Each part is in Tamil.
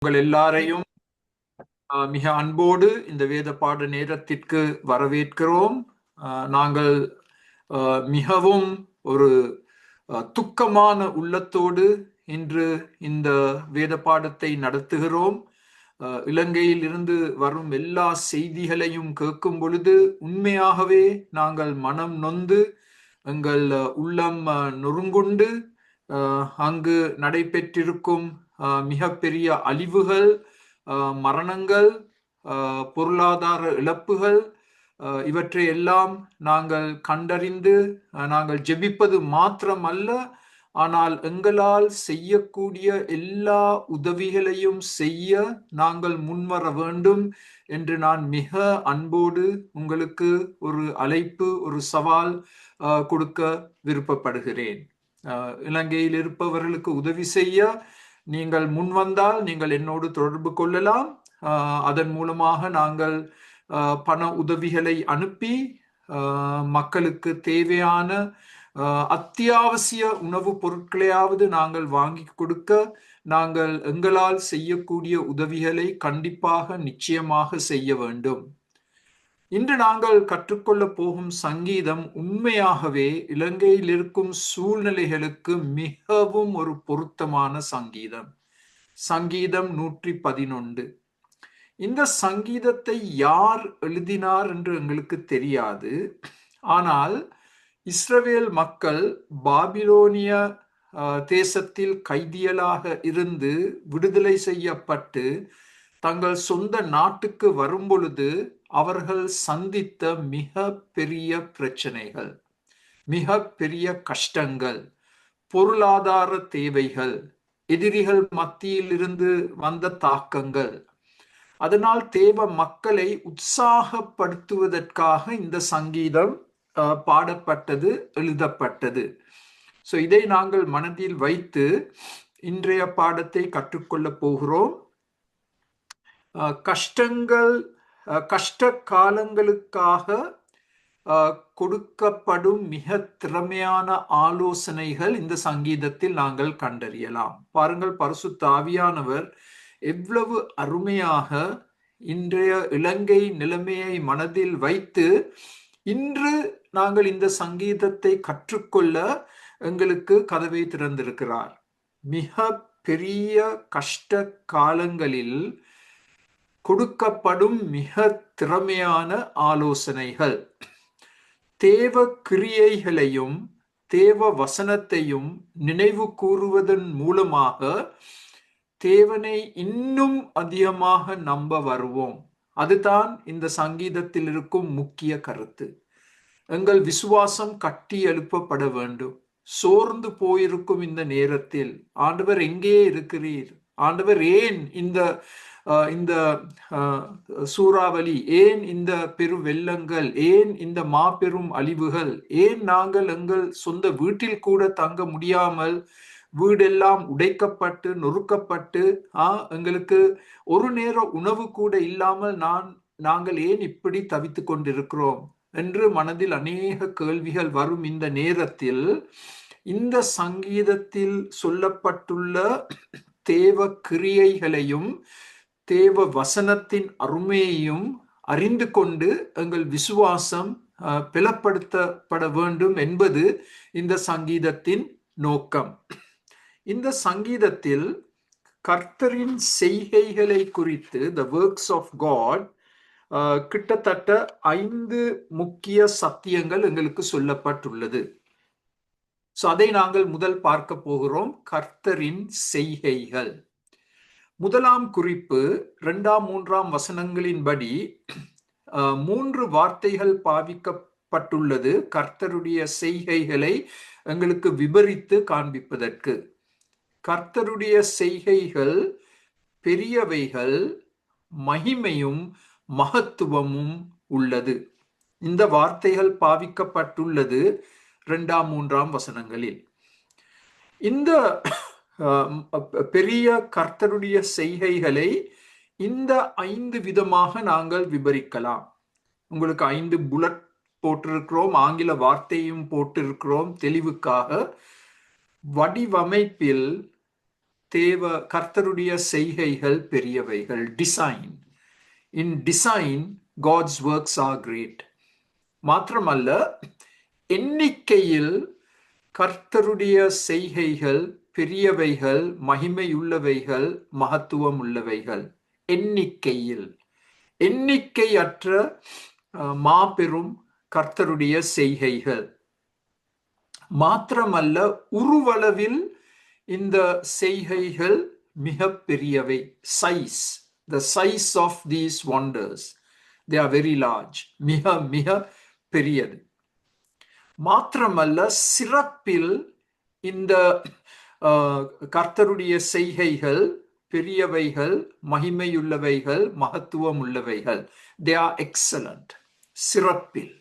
உங்கள் எல்லாரையும் மிக அன்போடு இந்த வேத பாட நேரத்திற்கு வரவேற்கிறோம். நாங்கள் மிகவும் ஒரு துக்கமான உள்ளத்தோடு இன்று இந்த வேத பாடத்தை நடத்துகிறோம். இலங்கையில் இருந்து வரும் எல்லா செய்திகளையும் கேட்கும் பொழுது உண்மையாகவே நாங்கள் மனம் நொந்து எங்கள் உள்ளம் நொறுங்குண்டு அங்கு நடைபெற்றிருக்கும் மிகப்பெரிய அழிவுகள், மரணங்கள், பொருளாதார இழப்புகள், இவற்றை எல்லாம் நாங்கள் கண்டறிந்து நாங்கள் ஜெபிப்பது மாத்திரமல்ல, ஆனால் எங்களால் செய்யக்கூடிய எல்லா உதவிகளையும் செய்ய நாங்கள் முன்வர வேண்டும் என்று நான் மிக அன்போடு உங்களுக்கு ஒரு அழைப்பு, ஒரு சவால் கொடுக்க விருப்பப்படுகிறேன். இலங்கையில் இருப்பவர்களுக்கு உதவி செய்ய நீங்கள் முன்வந்தால் நீங்கள் என்னோடு தொடர்பு கொள்ளலாம். அதன் மூலமாக நாங்கள் பண உதவிகளை அனுப்பி மக்களுக்கு தேவையான அத்தியாவசிய உணவுப் பொருட்களையாவது நாங்கள் வாங்கி கொடுக்க நாங்கள் எங்களால் செய்யக்கூடிய உதவிகளை கண்டிப்பாக நிச்சயமாக செய்ய வேண்டும். இன்று நாங்கள் கற்றுக்கொள்ள போகும் சங்கீதம் உண்மையாகவே இலங்கையில் இருக்கும் சூழ்நிலைகளுக்கு மிகவும் ஒரு பொருத்தமான சங்கீதம். சங்கீதம் 111. இந்த சங்கீதத்தை யார் எழுதினார் என்று எங்களுக்கு தெரியாது. ஆனால் இஸ்ரவேல் மக்கள் பாபிலோனிய தேசத்தில் கைதியலாக இருந்து விடுதலை செய்யப்பட்டு தங்கள் சொந்த நாட்டுக்கு வரும்பொழுது அவர்கள் சந்தித்த மிக பெரிய பிரச்சனைகள், மிக பெரிய கஷ்டங்கள், பொருளாதார தேவைகள், எதிரிகள் மத்தியில் இருந்து வந்த தாக்கங்கள், அதனால் தேவ மக்களை உற்சாகப்படுத்துவதற்காக இந்த சங்கீதம் பாடப்பட்டது, எழுதப்பட்டது. ஸோ இதை நாங்கள் மனதில் வைத்து இன்றைய பாடத்தை கற்றுக்கொள்ள போகிறோம். கஷ்ட காலங்களுக்காக கொடுக்கப்படும் மிக திறமையான ஆலோசனைகள் இந்த சங்கீதத்தில் நாங்கள் கண்டறியலாம். பாருங்கள், பரிசுத்த ஆவியானவர் எவ்வளவு அருமையாக இன்றைய இலங்கை நிலைமையை மனதில் வைத்து இன்று நாங்கள் இந்த சங்கீதத்தை கற்றுக்கொள்ள எங்களுக்கு கதவை திறந்திருக்கிறார். மிக பெரிய கஷ்ட காலங்களில் கொடுக்கப்படும் மிக திறமையான ஆலோசனைகள், தேவ கிரியைகளையும் தேவ வசனத்தையும் நினைவு கூறுவதன் மூலமாக தேவனை இன்னும் அதிகமாக நம்ப வருவோம். அதுதான் இந்த சங்கீதத்தில் இருக்கும் முக்கிய கருத்து. எங்கள் விசுவாசம் கட்டி எழுப்பப்பட வேண்டும். சோர்ந்து போயிருக்கும் இந்த நேரத்தில் ஆண்டவர் எங்கே இருக்கிறீர்? ஆண்டவர் ஏன் இந்த சூறாவளி, ஏன் இந்த பெரு வெள்ளங்கள், ஏன் இந்த மாபெரும் அழிவுகள், ஏன் நாங்கள் எங்கள் சொந்த வீட்டில் கூட தங்க முடியாமல் வீடெல்லாம் உடைக்கப்பட்டு நொறுக்கப்பட்டு எங்களுக்கு ஒரு நேர உணவு கூட இல்லாமல் நாங்கள் ஏன் இப்படி தவித்து கொண்டிருக்கிறோம் என்று மனதில் அநேக கேள்விகள் வரும் இந்த நேரத்தில் இந்த சங்கீதத்தில் சொல்லப்பட்டுள்ள தேவ கிரியைகளையும் தேவ வசனத்தின் அருமையையும் அறிந்து கொண்டு எங்கள் விசுவாசம் பலப்படுத்தப்பட வேண்டும் என்பது இந்த சங்கீதத்தின் நோக்கம். இந்த சங்கீதத்தில் கர்த்தரின் செய்கைகளை குறித்து, the works of God, கிட்டத்தட்ட 5 முக்கிய சத்தியங்கள் எங்களுக்கு சொல்லப்பட்டுள்ளது. அதை நாங்கள் முதல் பார்க்க போகிறோம். கர்த்தரின் செய்கைகள். முதலாம் குறிப்பு 2, 3 வசனங்களின்படி 3 வார்த்தைகள் பாவிக்கப்பட்டுள்ளது கர்த்தருடைய செய்கைகளை எங்களுக்கு விபரித்து காண்பிப்பதற்கு. கர்த்தருடைய செய்கைகள் பெரியவைகள், மகிமையும் மகத்துவமும் உள்ளது. இந்த வார்த்தைகள் பாவிக்கப்பட்டுள்ளது 2, 3 வசனங்களில். இந்த பெரிய கர்த்தருடைய செய்கைகளை இந்த 5 விதமாக நாங்கள் விபரிக்கலாம். உங்களுக்கு 5 புல்லட் போட்டிருக்கிறோம், ஆங்கில வார்த்தையும் போட்டிருக்கிறோம் தெளிவுக்காக. வடிவமைப்பில் கர்த்தருடைய செய்கைகள் பெரியவைகள். Design. In design God's works are great. மாத்திரமல்ல, எண்ணிக்கையில் கர்த்தருடைய செய்கைகள் பெரியவைகள், மகிமையுள்ளவைகள், மகத்துவம் உள்ளவைகள். எண்ணிக்கையில் எண்ணிக்கையற்ற மாபெரும் கர்த்தருடைய செய்கைகள். மாத்திரமல்ல, உருவளவில் இந்த செய்கைகள் மிக பெரியவை. Size, the size of these wonders, they are very large. மிக மிக பெரியது. மாத்திரமல்ல, சிறப்பில் இந்த கர்த்தருடைய செய்கைகள் பெரியவைகள், மகிமையுள்ளவைகள், மகத்துவம் உள்ளவைகள். they are excellent. சிறப்பில்.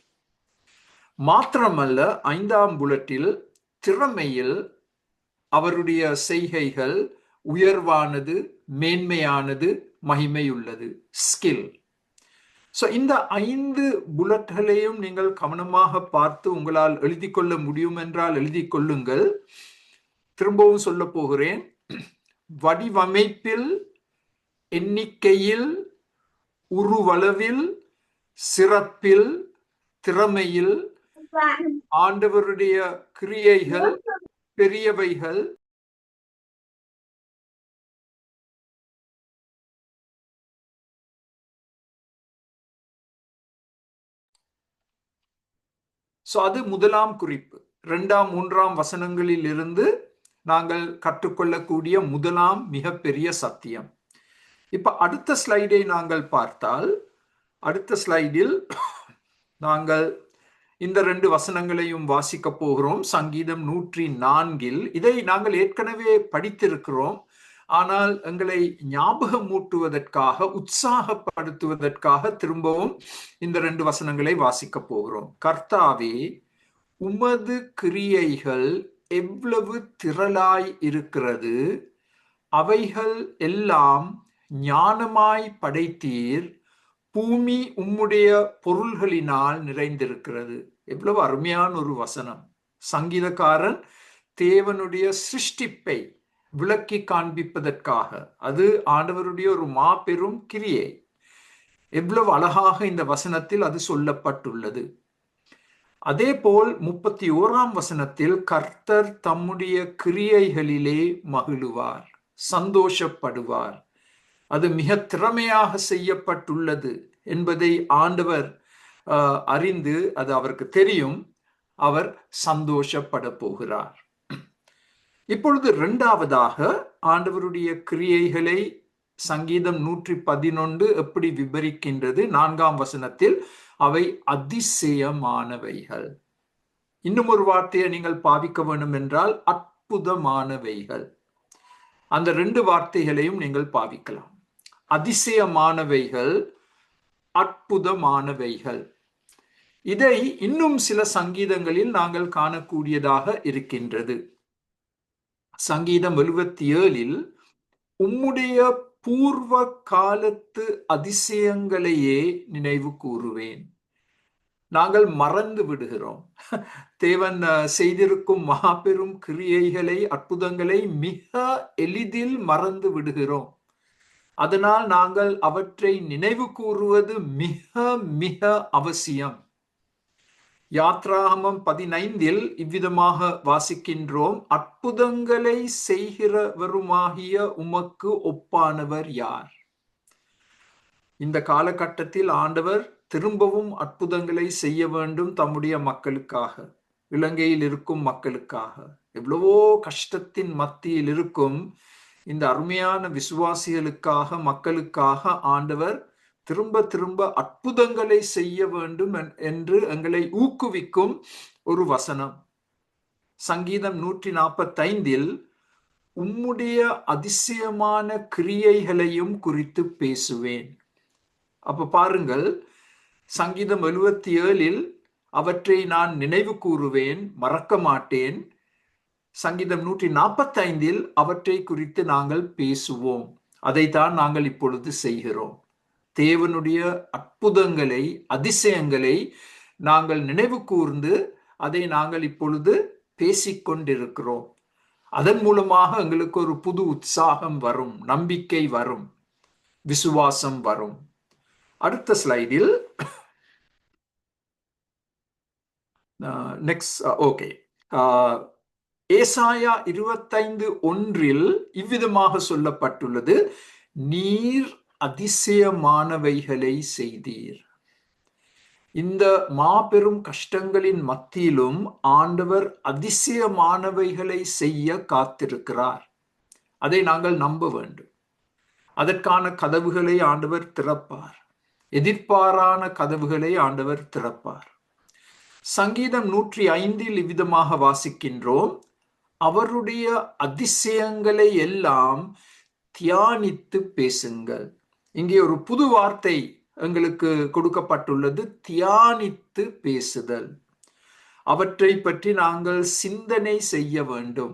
மாத்திரமல்ல, 5ஆம் புல்லட்டில் திறமையில் அவருடைய செய்கைகள் உயர்வானது, மேன்மையானது, மகிமையுள்ளது. ஸ்கில். ஸோ இந்த 5 புல்லட்களையும் நீங்கள் கவனமாக பார்த்து உங்களால் எழுதி கொள்ள முடியும் என்றால் எழுதி கொள்ளுங்கள். திரும்பவும் சொல்ல போகிறேன். வடிவமைப்பில், எண்ணிக்கையில், உருவளவில், சிறப்பில், திறமையில் ஆண்டவருடைய கிரியைகள் பெரியவைகள், அது முதலாம் குறிப்பு. 2ஆம் 3ஆம் வசனங்களில் இருந்து நாங்கள் கற்றுக்கொள்ளக்கூடிய முதலாம் மிகப்பெரிய சத்தியம். இப்ப அடுத்த ஸ்லைடை நாங்கள் பார்த்தால், அடுத்த ஸ்லைடில் நாங்கள் இந்த 2 வசனங்களையும் வாசிக்க போகிறோம். சங்கீதம் 104. இதை நாங்கள் ஏற்கனவே படித்திருக்கிறோம். ஆனால் எங்களை ஞாபகமூட்டுவதற்காக, உற்சாகப்படுத்துவதற்காக திரும்பவும் இந்த 2 வசனங்களை வாசிக்க போகிறோம். கர்த்தாவே, உமது கிரியைகள் எவ்வளவு திரளாய் இருக்கிறது, அவைகள் எல்லாம் ஞானமாய் படைத்தீர், பூமி உம்முடைய பொருள்களினால் நிறைந்திருக்கிறது. எவ்வளவு அருமையான ஒரு வசனம். சங்கீதக்காரன் தேவனுடைய சிருஷ்டிப்பை விளக்கி காண்பிப்பதற்காக, அது ஆண்டவருடைய ஒரு மாபெரும் கிரியை. எவ்வளவு அழகாக இந்த வசனத்தில் அது சொல்லப்பட்டுள்ளது. அதே போல் 31ஆம் வசனத்தில் கர்த்தர் தம்முடைய கிரியைகளிலே மகிழுவார், சந்தோஷப்படுவார். அது மிக திறமையாக செய்யப்பட்டுள்ளது என்பதை ஆண்டவர் அறிந்து, அது அவருக்கு தெரியும், அவர் சந்தோஷப்பட போகிறார். இப்பொழுது 2ஆவதாக ஆண்டவருடைய கிரியைகளை சங்கீதம் 111 எப்படி விவரிக்கின்றது? 4ஆம் வசனத்தில் அவை அதிசயமானவைகள். இன்னும் ஒரு வார்த்தையை நீங்கள் பாவிக்க வேண்டும் என்றால் அற்புதமானவைகள். அந்த 2 வார்த்தைகளையும் நீங்கள் பாவிக்கலாம். அதிசயமானவைகள், அற்புதமானவைகள். இதை இன்னும் சில சங்கீதங்களில் நாங்கள் காணக்கூடியதாக இருக்கின்றது. சங்கீதம் 77 உம்முடைய பூர்வ காலத்து அதிசயங்களையே நினைவு கூறுவேன். நாங்கள் மறந்து விடுகிறோம். தேவன் செய்திருக்கும் மாபெரும் கிரியைகளை, அற்புதங்களை மிக எளிதில் மறந்து விடுகிறோம். அதனால் நாங்கள் அவற்றை நினைவு கூறுவது மிக மிக அவசியம். யாத்ராகமம் 15 இவ்விதமாக வாசிக்கின்றோம். அற்புதங்களை செய்கிறவருமாகிய உமக்கு ஒப்பானவர் யார்? இந்த காலகட்டத்தில் ஆண்டவர் திரும்பவும் அற்புதங்களை செய்ய வேண்டும் தம்முடைய மக்களுக்காக, இலங்கையில் இருக்கும் மக்களுக்காக. எவ்வளவோ கஷ்டத்தின் மத்தியில் இருக்கும் இந்த அருமையான விசுவாசிகளுக்காக, மக்களுக்காக ஆண்டவர் திரும்ப திரும்ப அற்புதங்களை செய்ய வேண்டும் என்று எங்களை ஊக்குவிக்கும் ஒரு வசனம். சங்கீதம் 145 உம்முடைய அதிசயமான கிரியைகளையும் குறித்து பேசுவேன். அப்ப பாருங்கள், சங்கீதம் 77 அவற்றை நான் நினைவு கூறுவேன், மறக்க மாட்டேன். சங்கீதம் 145 அவற்றை குறித்து நாங்கள் பேசுவோம். அதைத்தான் நாங்கள் இப்பொழுது செய்கிறோம். தேவனுடைய அற்புதங்களை, அதிசயங்களை நாங்கள் நினைவு கூர்ந்து அதை நாங்கள் இப்பொழுது பேசிக்கொண்டிருக்கிறோம். அதன் மூலமாக எங்களுக்கு ஒரு புது உற்சாகம் வரும், நம்பிக்கை வரும், விசுவாசம் வரும். அடுத்த ஸ்லைடில் நெக்ஸ்ட் ஓகே, ஏசாயா 25:1 இவ்விதமாக சொல்லப்பட்டுள்ளது, நீர் அதிசயமானவைகளை செய்தீர். இந்த மாபெரும் கஷ்டங்களின் மத்தியிலும் ஆண்டவர் அதிசயமானவைகளை செய்ய காத்திருக்கிறார். அதை நாங்கள் நம்ப வேண்டும். அதற்கான கதவுகளை ஆண்டவர் திறப்பார். எதிர்பாரான கதவுகளை ஆண்டவர் திறப்பார். சங்கீதம் 105 இவ்விதமாக வாசிக்கின்றோம், அவருடைய அதிசயங்களை எல்லாம் தியானித்து பேசுங்கள். இங்கே ஒரு புது வார்த்தை எங்களுக்கு கொடுக்கப்பட்டுள்ளது, தியானித்து பேசுதல். அவற்றை பற்றி நாங்கள் சிந்தனை செய்ய வேண்டும்,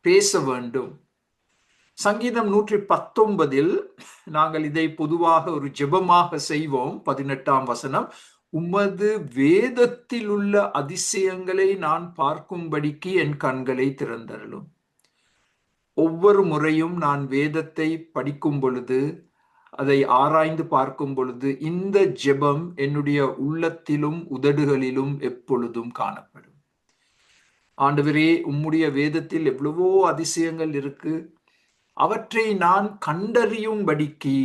பேச வேண்டும். சங்கீதம் 119 நாங்கள் இதை பொதுவாக ஒரு ஜெபமாக செய்வோம். 18ஆம் வசனம், உமது வேதத்தில் உள்ள அதிசயங்களை நான் பார்க்கும்படிக்கு என் கண்களை திறந்தருளும். ஒவ்வொரு முறையும் நான் வேதத்தை படிக்கும் பொழுது, அதை ஆராய்ந்து பார்க்கும் பொழுது, இந்த ஜெபம் என்னுடைய உள்ளத்திலும் உதடுகளிலும் எப்பொழுதும் காணப்படும். ஆண்டவரே, உம்முடைய வேதத்தில் எவ்வளவோ அதிசயங்கள் இருக்கு, அவற்றை நான் கண்டறியும்படிக்கு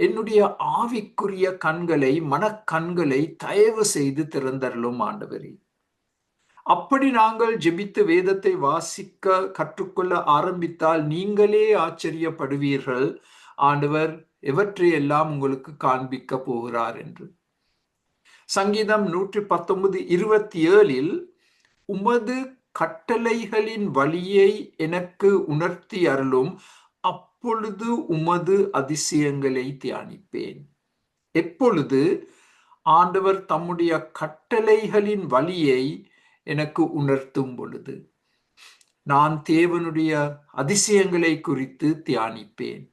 என்னுடைய ஆவிக்குரிய கண்களை, மனக்கண்களை தயவு செய்து திறந்தருளும் ஆண்டவரே. அப்படி நாங்கள் ஜெபித்து வேதத்தை வாசிக்க கற்றுக்கொள்ள ஆரம்பித்தால் நீங்களே ஆச்சரியப்படுவீர்கள், ஆண்டவர் எவற்றையெல்லாம் உங்களுக்கு காண்பிக்க போகிறார் என்று. சங்கீதம் 119:27 உமது கட்டளைகளின் வழியை எனக்கு உணர்த்தி அருளும், அப்பொழுது உமது அதிசயங்களை தியானிப்பேன். எப்பொழுது ஆண்டவர் தம்முடைய கட்டளைகளின் வழியை எனக்கு உணர்த்தும் பொழுது நான் தேவனுடைய அதிசயங்களை குறித்து தியானிப்பேன்.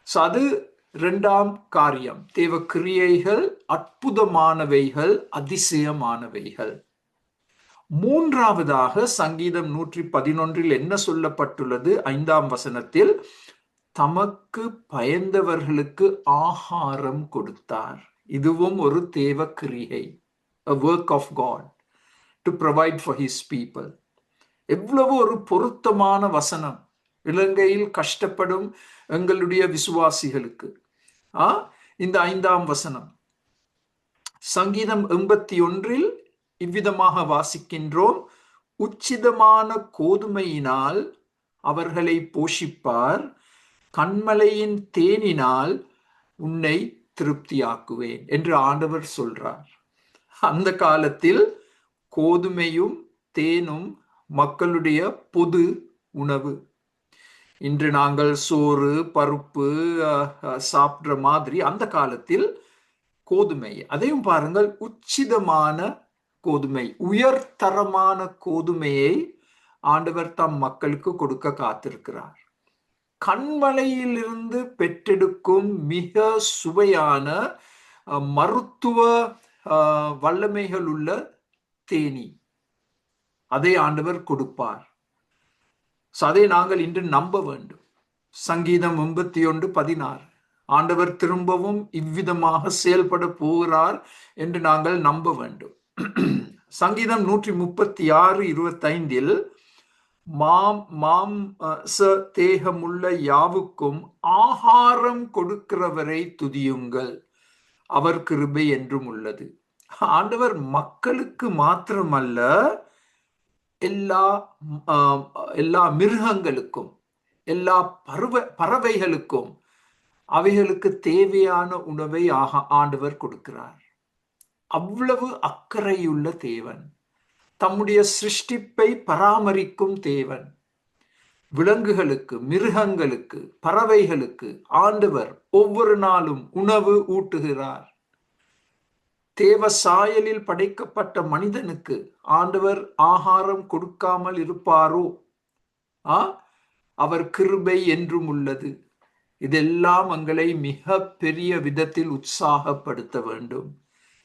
அது இரண்டாம் காரியம். தேவ கிரியைகள் அற்புதமானவைகள், அதிசயமானவைகள். மூன்றாவதாக சங்கீதம் 111 என்ன சொல்லப்பட்டுள்ளது? 5ஆம் வசனத்தில், தமக்கு பயந்தவர்களுக்கு ஆகாரம் கொடுத்தார். இதுவும் ஒரு தேவ கிரியை, a work of God to provide for his people. எவ்வளவு ஒரு பொருத்தமான வசனம் இலங்கையில் கஷ்டப்படும் எங்களுடைய விசுவாசிகளுக்கு. இந்த 5ஆம் வசனம். சங்கீதம் 81 இவ்விதமாக வாசிக்கின்றோம், உச்சிதமான கோதுமையினால் அவர்களை போஷிப்பார், கண்மலையின் தேனினால் உன்னை திருப்தியாக்குவேன் என்று ஆண்டவர் சொல்றார். அந்த காலத்தில் கோதுமையும் தேனும் மக்களுடைய பொது உணவு. இன்று நாங்கள் சோறு பருப்பு சாப்பிட்ற மாதிரி அந்த காலத்தில் கோதுமை, அதையும் பாருங்கள், உச்சிதமான கோதுமை, உயர்தரமான கோதுமையை ஆண்டவர் தம் மக்களுக்கு கொடுக்க காத்திருக்கிறார். கண்மலையிலிருந்து பெற்றெடுக்கும் மிக சுவையான மருத்துவ வல்லமைகள் உள்ள தேனி, அதை ஆண்டவர் கொடுப்பார். அதை நாங்கள் இன்று நம்ப வேண்டும். சங்கீதம் 81:16 ஆண்டவர் திரும்பவும் இவ்விதமாக செயல்பட போகிறார் என்று நாங்கள் நம்ப வேண்டும். சங்கீதம் 136:25 மாம்ச தேகமுள்ள யாவுக்கும் ஆகாரம் கொடுக்கிறவரை துதியுங்கள், அவர் கிருபை என்றும் உள்ளது. ஆண்டவர் மக்களுக்கு மாத்திரமல்ல, எல்லா மிருகங்களுக்கும், எல்லா பறவைகளுக்கும் அவைகளுக்கு தேவையான உணவை ஆண்டவர் கொடுக்கிறார். அவ்வளவு அக்கறையுள்ள தேவன், தம்முடைய சிருஷ்டிப்பை பராமரிக்கும் தேவன். விலங்குகளுக்கு, மிருகங்களுக்கு, பறவைகளுக்கு ஆண்டவர் ஒவ்வொரு நாளும் உணவு ஊட்டுகிறார். தேவ சாயலில் படைக்கப்பட்ட மனிதனுக்கு ஆண்டவர் ஆகாரம் கொடுக்காமல் இருப்பாரோ? அவர் கிருபை என்றும் உள்ளது. இதெல்லாம் எங்களை மிக பெரிய விதத்தில் உற்சாகப்படுத்த வேண்டும்.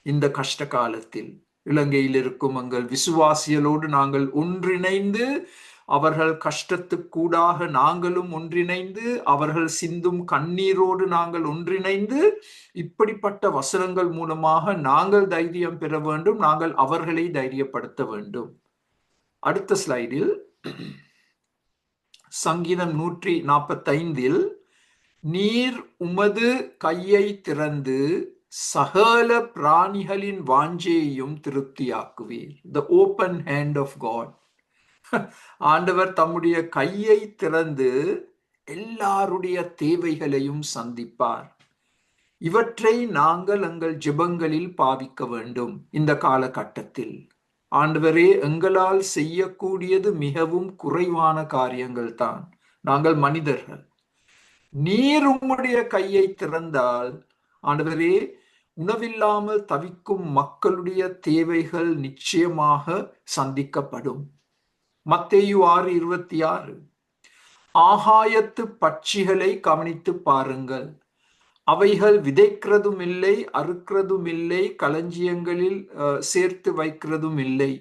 இந்த கஷ்ட காலத்தில் இலங்கையில் இருக்கும் எங்கள் விசுவாசிகளோடு நாங்கள் ஒன்றிணைந்து அவர்கள் கஷ்டத்துக்கூடாக நாங்களும் ஒன்றிணைந்து, அவர்கள் சிந்தும் கண்ணீரோடு நாங்கள் ஒன்றிணைந்து, இப்படிப்பட்ட வசனங்கள் மூலமாக நாங்கள் தைரியம் பெற வேண்டும், நாங்கள் அவர்களை தைரியப்படுத்த வேண்டும். அடுத்த ஸ்லைடில் சங்கீதம் 145 நீர் உமது கையை திறந்து சகல பிராணிகளின் வாஞ்சையையும் திருப்தியாக்குவீர். The open hand of God. ஆண்டவர் தம்முடைய கையை திறந்து எல்லாருடைய தேவைகளையும் சந்திப்பார். இவற்றை நாங்கள் எங்கள் ஜெபங்களில் பாவிக்க வேண்டும். இந்த காலகட்டத்தில் ஆண்டவரே, எங்களால் செய்யக்கூடியது மிகவும் குறைவான காரியங்கள் தான். நாங்கள் மனிதர்கள். நீர் உம்முடைய கையை திறந்தால் ஆண்டவரே, உணவில்லாமல் தவிக்கும் மக்களுடைய தேவைகள் நிச்சயமாக சந்திக்கப்படும். மத்தேயு 6:26 ஆகாயத்து பட்சிகளை கவனித்து பாருங்கள், அவைகள் விதைக்கிறதும் இல்லை, அறுக்கிறதும் இல்லை, களஞ்சியங்களில் சேர்த்து வைக்கிறதும் இல்லை,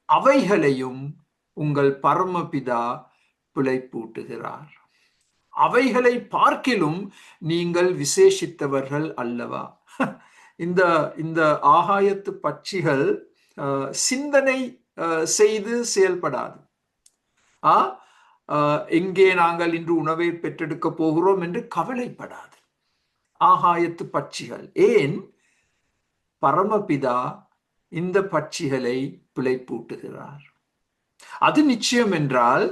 அவைகளையும் உங்கள் பரமபிதா பிழைப்பூட்டுகிறார். அவைகளை பார்க்கிலும் நீங்கள் விசேஷித்தவர்கள் அல்லவா? இந்த இந்த ஆகாயத்து பட்சிகள் சிந்தனை செய்து செயல்படாது. எங்கே நாங்கள் இன்று உணவை பெற்றெடுக்க போகிறோம் என்று கவலைப்படாது ஆகாயத்து பட்சிகள். ஏன்? பரமபிதா இந்த பட்சிகளை பிழைப்பூட்டுகிறார். அது நிச்சயம் என்றால்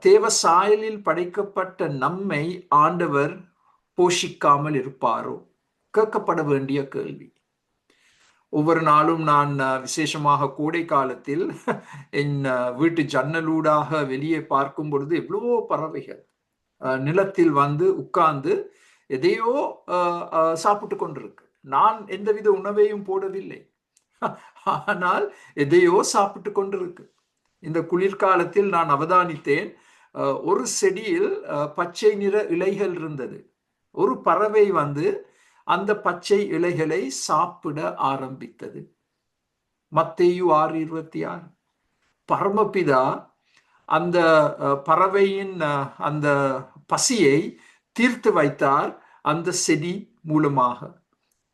தேவ சாயலில் படைக்கப்பட்ட நம்மை ஆண்டவர் போஷிக்காமல் இருப்பாரோ? கேட்கப்பட வேண்டிய கேள்வி. ஒவ்வொரு நாளும் நான் விசேஷமாக கோடை காலத்தில் என் வீட்டு ஜன்னலூடாக வெளியே பார்க்கும் பொழுது எவ்வளவோ பறவைகள் நிலத்தில் வந்து உட்கார்ந்து எதையோ சாப்பிட்டு கொண்டிருக்கு. நான் எந்தவித உணவையும் போடவில்லை, ஆனால் எதையோ சாப்பிட்டு கொண்டிருக்கு. இந்த குளிர்காலத்தில் நான் அவதானித்தேன், ஒரு செடியில் பச்சை நிற இலைகள் இருந்தது. ஒரு பறவை வந்து அந்த பச்சை இலைகளை சாப்பிட ஆரம்பித்தது. மத்தேயு 6:26 பரமபிதா அந்த பறவையின் அந்த பசியை தீர்த்து வைத்தார் அந்த செடி மூலமாக.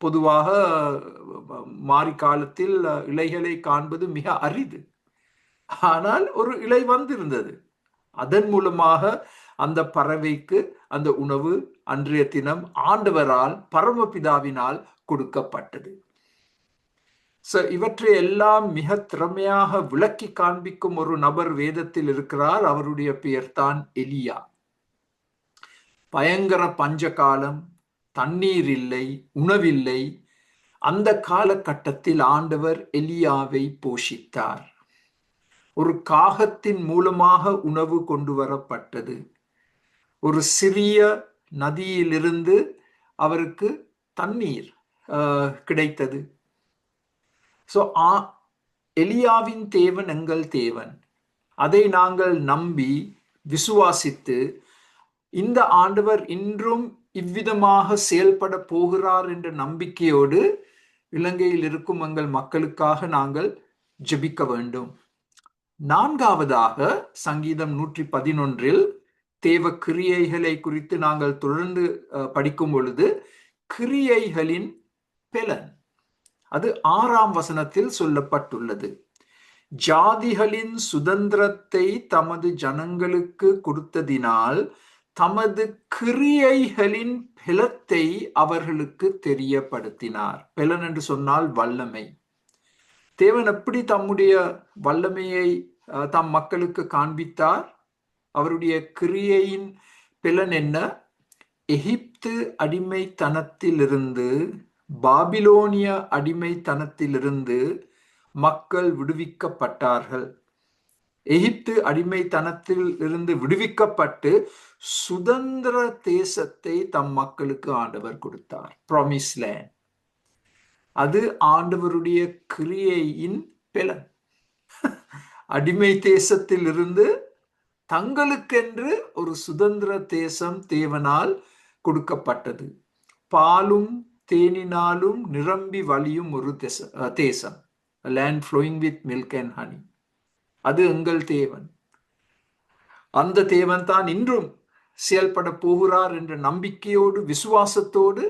பொதுவாக மாரி காலத்தில் இலைகளை காண்பது மிக அரிது, ஆனால் ஒரு இலை வந்திருந்தது. அதன் மூலமாக அந்த பறவைக்கு அந்த உணவு அன்றைய தினம் ஆண்டவரால் பரமபிதாவினால் கொடுக்கப்பட்டது. இவற்றை எல்லாம் மிக திறமையாக விளக்கி காண்பிக்கும் ஒரு நபர் வேதத்தில் இருக்கிறார். அவருடைய பெயர் தான் எலியா. பயங்கர பஞ்ச காலம், தண்ணீர் இல்லை, உணவில்லை. அந்த காலகட்டத்தில் ஆண்டவர் எலியாவை போஷித்தார். ஒரு காகத்தின் மூலமாக உணவு கொண்டு வரப்பட்டது. ஒரு சிறிய நதியிலிருந்து அவருக்கு தண்ணீர் கிடைத்தது. எலியாவின் தேவன் எங்கள் தேவன். அதை நாங்கள் நம்பி விசுவாசித்து இந்த ஆண்டவர் இன்றும் இவ்விதமாக செயல்பட போகிறார் என்ற நம்பிக்கையோடு இலங்கையில் இருக்கும் எங்கள் மக்களுக்காக நாங்கள் ஜெபிக்க வேண்டும். நான்காவதாக சங்கீதம் 111 தேவ கிரியைகளை குறித்து நாங்கள் தொடர்ந்து படிக்கும் பொழுது கிரியைகளின் பலன் அது 6ஆம் வசனத்தில் சொல்லப்பட்டுள்ளது. ஜாதிகளின் சுதந்திரத்தை தமது ஜனங்களுக்கு கொடுத்ததினால் தமது கிரியைகளின் பலத்தை அவர்களுக்கு தெரியப்படுத்தினார். பலன் என்று சொன்னால் வல்லமை. தேவன் எப்படி தம்முடைய வல்லமையை தம் மக்களுக்கு காண்பித்தார்? அவருடைய கிரியையின் பலன் என்ன? எகிப்து அடிமைத்தனத்திலிருந்து, பாபிலோனிய அடிமைத்தனத்திலிருந்து மக்கள் விடுவிக்கப்பட்டார்கள். எகிப்து அடிமைத்தனத்தில் இருந்து விடுவிக்கப்பட்டு சுதந்திர தேசத்தை தம் மக்களுக்கு ஆண்டவர் கொடுத்தார். Promise land. அது ஆண்டவருடைய கிரியையின் பலன். அடிமை தேசத்தில் இருந்து தங்களுக்கென்று ஒரு சுதந்திர தேசம் தேவனால் கொடுக்கப்பட்டது. பாலும் தேனினாலும் நிரம்பி வழியும் ஒரு தேசம். Land flowing with milk and honey. அது எங்கள் தேவன். அந்த தேவன் தான் இன்றும் செயல்பட போகிறார் என்ற நம்பிக்கையோடு விசுவாசத்தோடு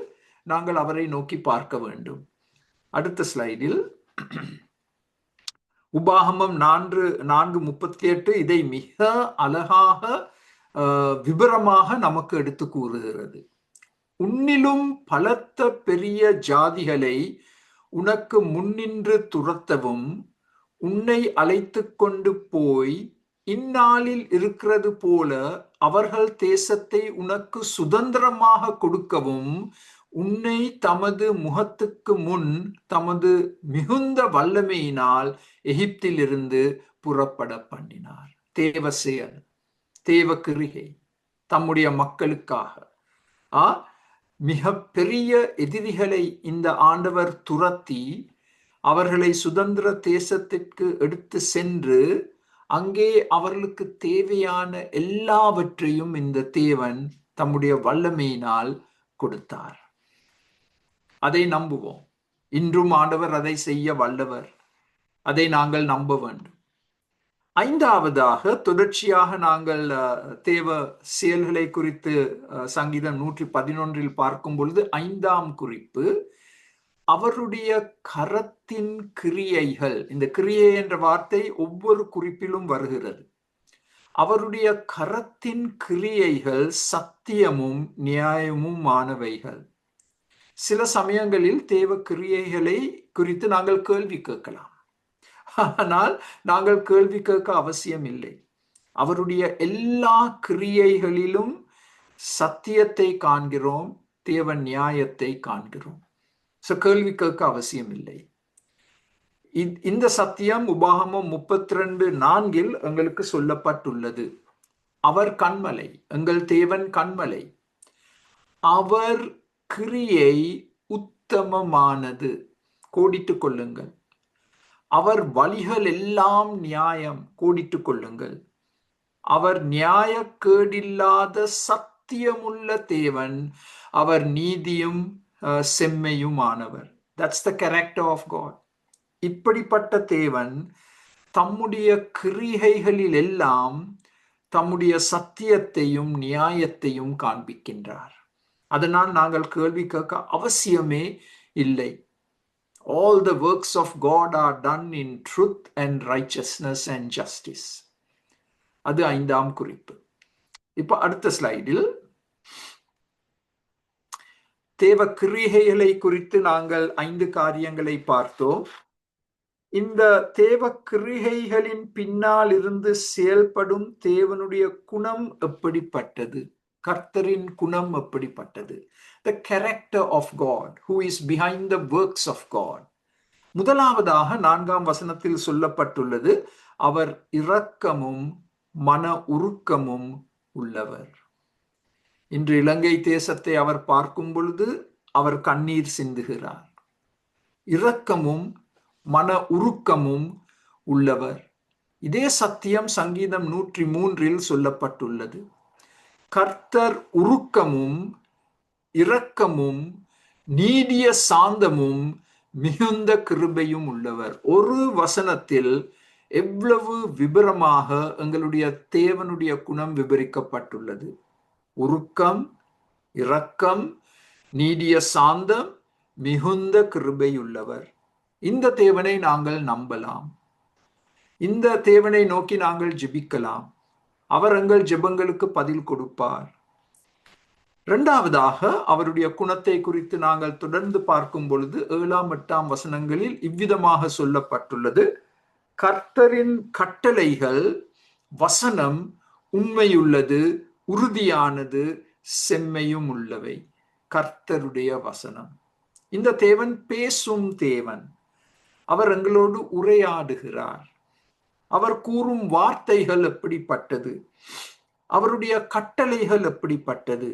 நாங்கள் அவரை நோக்கி பார்க்க வேண்டும். அடுத்த ஸ்லைடில் உபாகமம் 4:38 இதை மிக அழகாக விபரமாக நமக்கு எடுத்து கூறுகிறது. உன்னிலும் பலத்த பெரிய ஜாதிகளை உனக்கு முன்னின்று துரத்தவும் உன்னை அழைத்து கொண்டு போய் இந்நாளில் இருக்கிறது போல அவர்கள் தேசத்தை உனக்கு சுதந்திரமாக கொடுக்கவும் உன்னை தமது முகத்துக்கு முன் தமது மிகுந்த வல்லமையினால் எகிப்திலிருந்து புறப்பட பண்ணினார். தேவ செயல், தேவ கிரிகை தம்முடைய மக்களுக்காக. மிக பெரிய எதிரிகளை இந்த ஆண்டவர் துரத்தி அவர்களை சுதந்திர தேசத்திற்கு எடுத்து சென்று அங்கே அவர்களுக்கு தேவையான எல்லாவற்றையும் இந்த தேவன் தம்முடைய வல்லமையினால் கொடுத்தார். அதை நம்புவோம். இன்றும் ஆண்டவர் அதை செய்ய வல்லவர். அதை நாங்கள் நம்ப வேண்டும். ஐந்தாவதாக தொடர்ச்சியாக நாங்கள் தேவ செயல்களை குறித்து சங்கீதம் 111 பார்க்கும் பொழுது 5ஆம் குறிப்பு அவருடைய கரத்தின் கிரியைகள். இந்த கிரியை என்ற வார்த்தை ஒவ்வொரு குறிப்பிலும் வருகிறது. அவருடைய கரத்தின் கிரியைகள் சத்தியமும் நியாயமுமானவைகள். சில சமயங்களில் தேவ கிரியைகளை குறித்து நாங்கள் கேள்வி கேட்கலாம். ஆனால் நாங்கள் கேள்வி கேட்க அவசியம் இல்லை. அவருடைய எல்லா கிரியைகளிலும் சத்தியத்தை காண்கிறோம், தேவ நியாயத்தை காண்கிறோம். கேள்வி கேட்க அவசியம் இல்லை. இந்த சத்தியம் உபாகமம் 32:4 எங்களுக்கு சொல்லப்பட்டுள்ளது. அவர் கன்மலை, எங்கள் தேவன் கன்மலை, அவர் கிரியை உத்தமமானது. கோடிட்டுக் கொள்ளுங்கள். அவர் வழிகள் எல்லாம் நியாயம். கோடிட்டுக் கொள்ளுங்கள். அவர் நியாயக்கேடில்லாத சத்தியமுள்ள தேவன். அவர் நீதியும் செம்மையுமானவர். That's the character of God. இப்படிப்பட்ட தேவன் தம்முடைய கிரியைகளில் எல்லாம் தம்முடைய சத்தியத்தையும் நியாயத்தையும் காண்பிக்கின்றார். அதனால் நாங்கள் கேள்வி கேட்க அவசியமே இல்லை. All the works of God are done in truth and righteousness and justice. அது 5ஆம் குறிப்பு. இப்ப அடுத்த ஸ்லைடில் தேவ கிரியைகளை குறித்து நாங்கள் 5 காரியங்களை பார்த்தோம். இந்த தேவ கிரியைகளின் பின்னால் இருந்து செயல்படும் தேவனுடைய குணம் எப்படிப்பட்டது? கர்த்தரின் குணம் எப்படிப்பட்டது? The character of God, who is behind the works of God. முதலாவதாக 4ஆம் வசனத்தில் சொல்லப்பட்டுள்ளது, அவர் இரக்கமும் மன உருக்கமும் உள்ளவர். இன்று இலங்கை தேசத்தை அவர் பார்க்கும் பொழுது அவர் கண்ணீர் சிந்துகிறார். இரக்கமும் மன உருக்கமும் உள்ளவர். இதே சத்தியம் சங்கீதம் 103 சொல்லப்பட்டுள்ளது. கர்த்தர் உருக்கமும் இரக்கமும் நீடிய சாந்தமும் மிகுந்த கிருபையும் உள்ளவர். ஒரு வசனத்தில் எவ்வளவு விபரமாக எங்களுடைய தேவனுடைய குணம் விவரிக்கப்பட்டுள்ளது. உருக்கம், இரக்கம், நீடிய சாந்தம், மிகுந்த கிருபை உள்ளவர். இந்த தேவனை நாங்கள் நம்பலாம். இந்த தேவனை நோக்கி நாங்கள் ஜெபிக்கலாம். அவர் எங்கள் ஜெபங்களுக்கு பதில் கொடுப்பார். இரண்டாவதாக அவருடைய குணத்தை குறித்து நாங்கள் தொடர்ந்து பார்க்கும் பொழுது 7ஆம் 8ஆம் வசனங்களில் இவ்விதமாக சொல்லப்பட்டுள்ளது, கர்த்தரின் கட்டளைகள் வசனம் உண்மையுள்ளது, உறுதியானது, செம்மையும் உள்ளவை. கர்த்தருடைய வசனம். இந்த தேவன் பேசும் தேவன். அவர் எங்களோடு உரையாடுகிறார். அவர் கூறும் வார்த்தைகள் எப்படிப்பட்டது? அவருடைய கட்டளைகள் எப்படிப்பட்டது?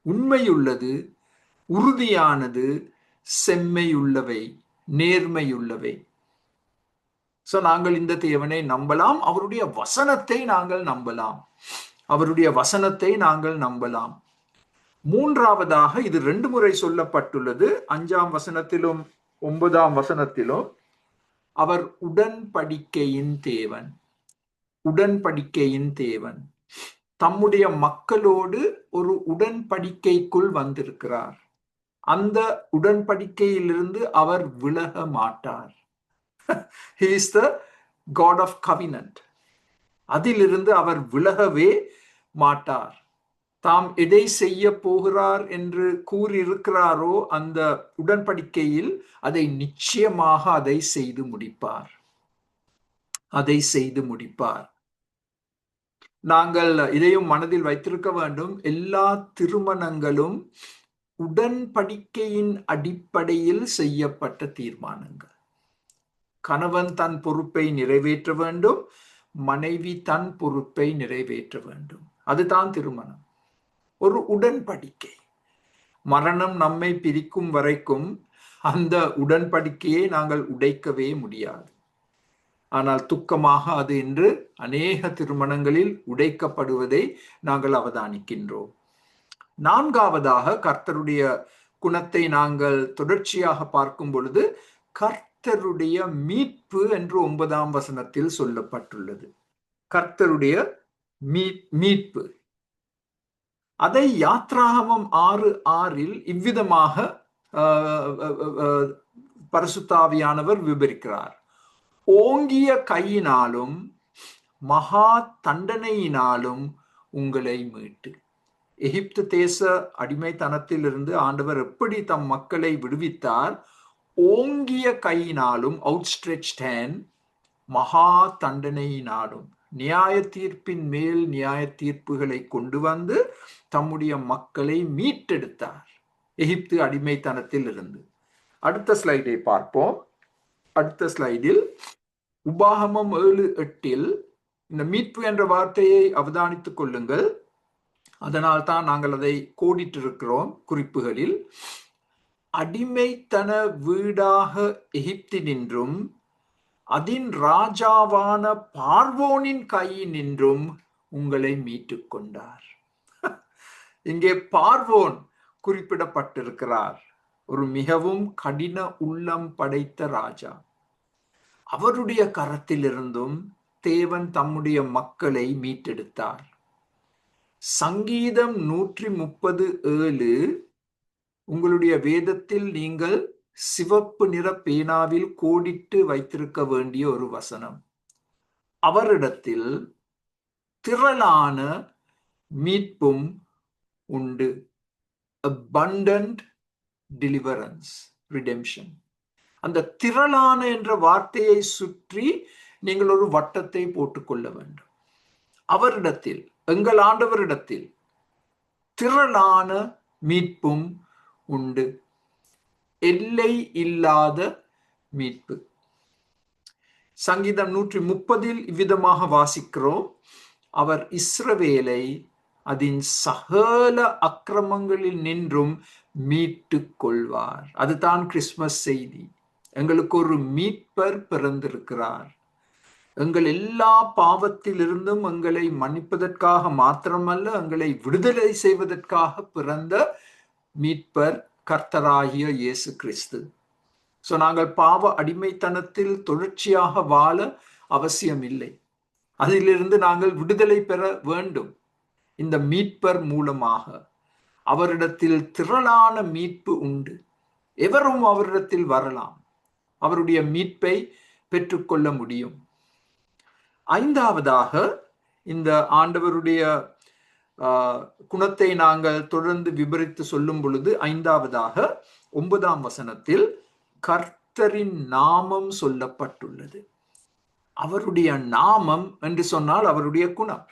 உண்மையுள்ளது, உறுதியானது, செம்மையுள்ளவை, நேர்மையுள்ளவை. நாங்கள் இந்த தேவனை நம்பலாம். அவருடைய வசனத்தை நாங்கள் நம்பலாம். அவருடைய வசனத்தை நாங்கள் நம்பலாம். மூன்றாவதாக இது 2 முறை சொல்லப்பட்டுள்ளது. 5ஆம் வசனத்திலும் 9ஆம் வசனத்திலும் அவர் உடன்படிக்கையின் தேவன். உடன்படிக்கையின் தேவன். தம்முடைய மக்களோடு ஒரு உடன்படிக்கைக்குள் வந்திருக்கிறார். அந்த உடன்படிக்கையிலிருந்து அவர் விலக மாட்டார். He is the God of covenant. அதிலிருந்து அவர் விலகவே மாட்டார். தாம் எதை செய்ய போகிறார் என்று கூறியிருக்கிறாரோ அந்த உடன்படிக்கையில் அதை நிச்சயமாக அதை செய்து முடிப்பார். அதை செய்து முடிப்பார். நாங்கள் இதையும் மனதில் வைத்திருக்க வேண்டும். எல்லா திருமணங்களும் உடன்படிக்கையின் அடிப்படையில் செய்யப்பட்ட தீர்மானங்கள். கணவன் தன் பொறுப்பை நிறைவேற்ற வேண்டும், மனைவி தன் பொறுப்பை நிறைவேற்ற வேண்டும். அதுதான் திருமணம், ஒரு உடன்படிக்கை. மரணம் நம்மை பிரிக்கும் வரைக்கும் அந்த உடன்படிக்கையை நாங்கள் உடைக்கவே முடியாது. ஆனால் துக்கமாக அது இன்று அநேக திருமணங்களில் உடைக்கப்படுவதை நாங்கள் அவதானிக்கின்றோம். நான்காவதாக கர்த்தருடைய குணத்தை நாங்கள் தொடர்ச்சியாக பார்க்கும் பொழுது கர்த்தருடைய மீட்பு என்று 9ஆம் வசனத்தில் சொல்லப்பட்டுள்ளது. கர்த்தருடைய மீட்பு. அதை யாத்ராகமம் 6:6 இவ்விதமாக பரிசுத்தாவியானவர் விவரிக்கிறார். ஓங்கிய கையினாலும் மகா தண்டனையினாலும் உங்களை மீட்டு. எகிப்து தேச அடிமைத்தனத்திலிருந்து ஆண்டவர் எப்படி தம் மக்களை விடுவித்தார்? ஓங்கிய கையினாலும், அவுட்ஸ்ட்ரெச்ட் ஹேண்ட், மகா தண்டனையினாலும், நியாய தீர்ப்பின் மேல் நியாய தீர்ப்புகளை கொண்டு வந்து தம்முடைய மக்களை மீட்டெடுத்தார் எகிப்து அடிமைத்தனத்தில் இருந்து. அடுத்த ஸ்லைடை பார்ப்போம். அடுத்த ஸ்லைடில் உபாகமம் 7:8 இந்த மீட்பு என்ற வார்த்தையை அவதானித்துக் கொள்ளுங்கள். அதனால் தான் நாங்கள் அதை கோடிட்டிருக்கிறோம் குறிப்புகளில். அடிமைத்தன வீடாக எகிப்தினின்றும் அதன் ராஜாவான பார்வோனின் கையினின்றும் உங்களை மீட்டுக் கொண்டார். இங்கே பார்வோன் குறிப்பிடப்பட்டிருக்கிறார். ஒரு மிகவும் கடின உள்ளம் படைத்த ராஜா. அவருடைய கரத்திலிருந்தும் தேவன் தம்முடைய மக்களை மீட்டெடுத்தார். சங்கீதம் 130:7 உங்களுடைய வேதத்தில் நீங்கள் சிவப்பு நிற பேனாவில் கோடிட்டு வைத்திருக்க வேண்டிய ஒரு வசனம். அவரிடத்தில் திரளான மீட்பும் உண்டு. abundant deliverance, redemption. அந்த திரளான என்ற வார்த்தையை சுற்றி நீங்கள் ஒரு வட்டத்தை போட்டுக்கொள்ள வேண்டும். அவரிடத்தில், எங்கள் ஆண்டவரிடத்தில் திரளான மீட்பும் உண்டு. எல்லை இல்லாத மீட்பு. சங்கீதம் 130 இவ்விதமாக வாசிக்கிறோம். அவர் இஸ்ரவேலை அதன் சகல அக்கிரமங்களில் நின்றும் மீட்டு கொள்வார். அதுதான் கிறிஸ்துமஸ் செய்தி. எங்களுக்கு ஒரு மீட்பர் பிறந்திருக்கிறார். எங்கள் எல்லா பாவத்திலிருந்தும் எங்களை மன்னிப்பதற்காக மாத்திரமல்ல, எங்களை விடுதலை செய்வதற்காக பிறந்த மீட்பர் கர்த்தராகிய இயேசு கிறிஸ்து. சோ நாங்கள் பாவ அடிமைத்தனத்தில் தொடர்ச்சியாக வாழ அவசியம் இல்லை. அதிலிருந்து நாங்கள் விடுதலை பெற வேண்டும். இந்த மீட்பர் மூலமாக அவரிடத்தில் திரளான மீட்பு உண்டு. எவரும் அவரிடத்தில் வரலாம், அவருடைய மீட்பை பெற்றுக்கொள்ள முடியும். ஐந்தாவதாக இந்த ஆண்டவருடைய குணத்தை நாங்கள் தொடர்ந்து விபரித்து சொல்லும் பொழுது, ஐந்தாவதாக 9ஆம் வசனத்தில் கர்த்தரின் நாமம் சொல்லப்பட்டுள்ளது. அவருடைய நாமம் என்று சொன்னால் அவருடைய குணம்.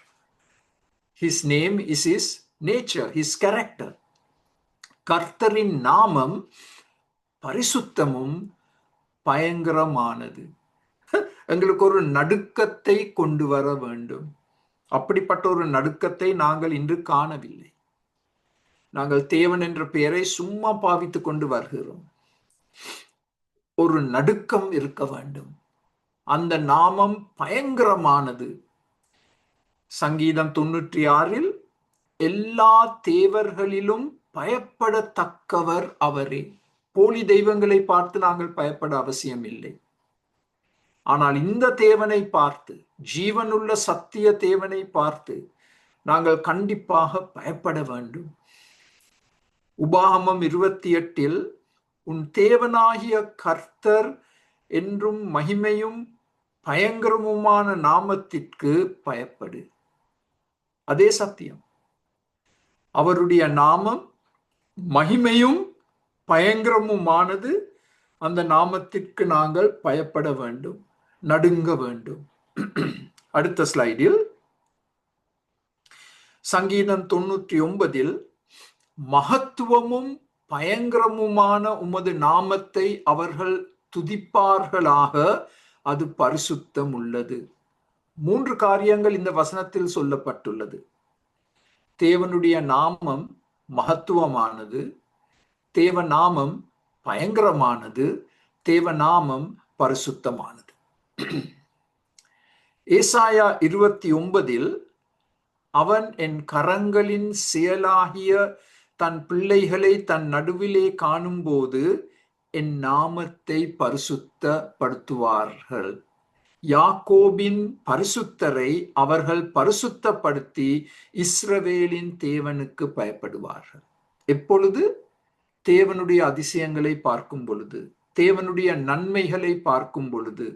His name is his nature, his character. கர்த்தரின் நாமம் பரிசுத்தமும் பயங்கரமானது. எங்களுக்கு ஒரு நடுக்கத்தை கொண்டு வர வேண்டும். அப்படிப்பட்ட ஒரு நடுக்கத்தை நாங்கள் இன்று காணவில்லை. நாங்கள் தேவன் என்ற பெயரை சும்மா பாவித்துக் கொண்டு வருகிறோம். ஒரு நடுக்கம் இருக்க வேண்டும். அந்த நாமம் பயங்கரமானது. சங்கீதம் 96 எல்லா தேவர்களிலும் பயப்படத்தக்கவர் அவரே. போலி தெய்வங்களை பார்த்து நாங்கள் பயப்பட அவசியம் இல்லை. ஆனால் இந்த தேவனை பார்த்து, ஜீவனுள்ள சத்திய தேவனை பார்த்து நாங்கள் கண்டிப்பாக பயப்பட வேண்டும். உபாகமம் 28 உன் தேவனாகிய கர்த்தர் என்றும் மகிமையும் பயங்கரமுமான நாமத்திற்கு பயப்படு. அதே சத்தியம். அவருடைய நாமம் மகிமையும் பயங்கரமுமானது. அந்த நாமத்திற்கு நாங்கள் பயப்பட வேண்டும், நடுங்க வேண்டும். அடுத்த ஸ்லைடில் சங்கீதம் 99 மகத்துவமும் பயங்கரமுமான உமது நாமத்தை அவர்கள் துதிப்பார்களாக, அது பரிசுத்தம் உள்ளது. 3 காரியங்கள் இந்த வசனத்தில் சொல்லப்பட்டுள்ளது. தேவனுடைய நாமம் மகத்துவமானது, தேவ நாமம் பயங்கரமானது, தேவ நாமம் பரிசுத்தமானது. ஏசாயா 29 அவன் என் கரங்களின் செயலாகிய தன் பிள்ளைகளை தன் நடுவிலே காணும்போது என் நாமத்தை பரிசுத்தப்படுத்துவார்கள். யாக்கோபின் பரிசுத்தரை அவர்கள் பரிசுத்தப்படுத்தி இஸ்ரவேலின் தேவனுக்கு பயப்படுவார்கள். எப்பொழுது? தேவனுடைய அதிசயங்களை பார்க்கும் பொழுது, தேவனுடைய நன்மைகளை பார்க்கும் பொழுது,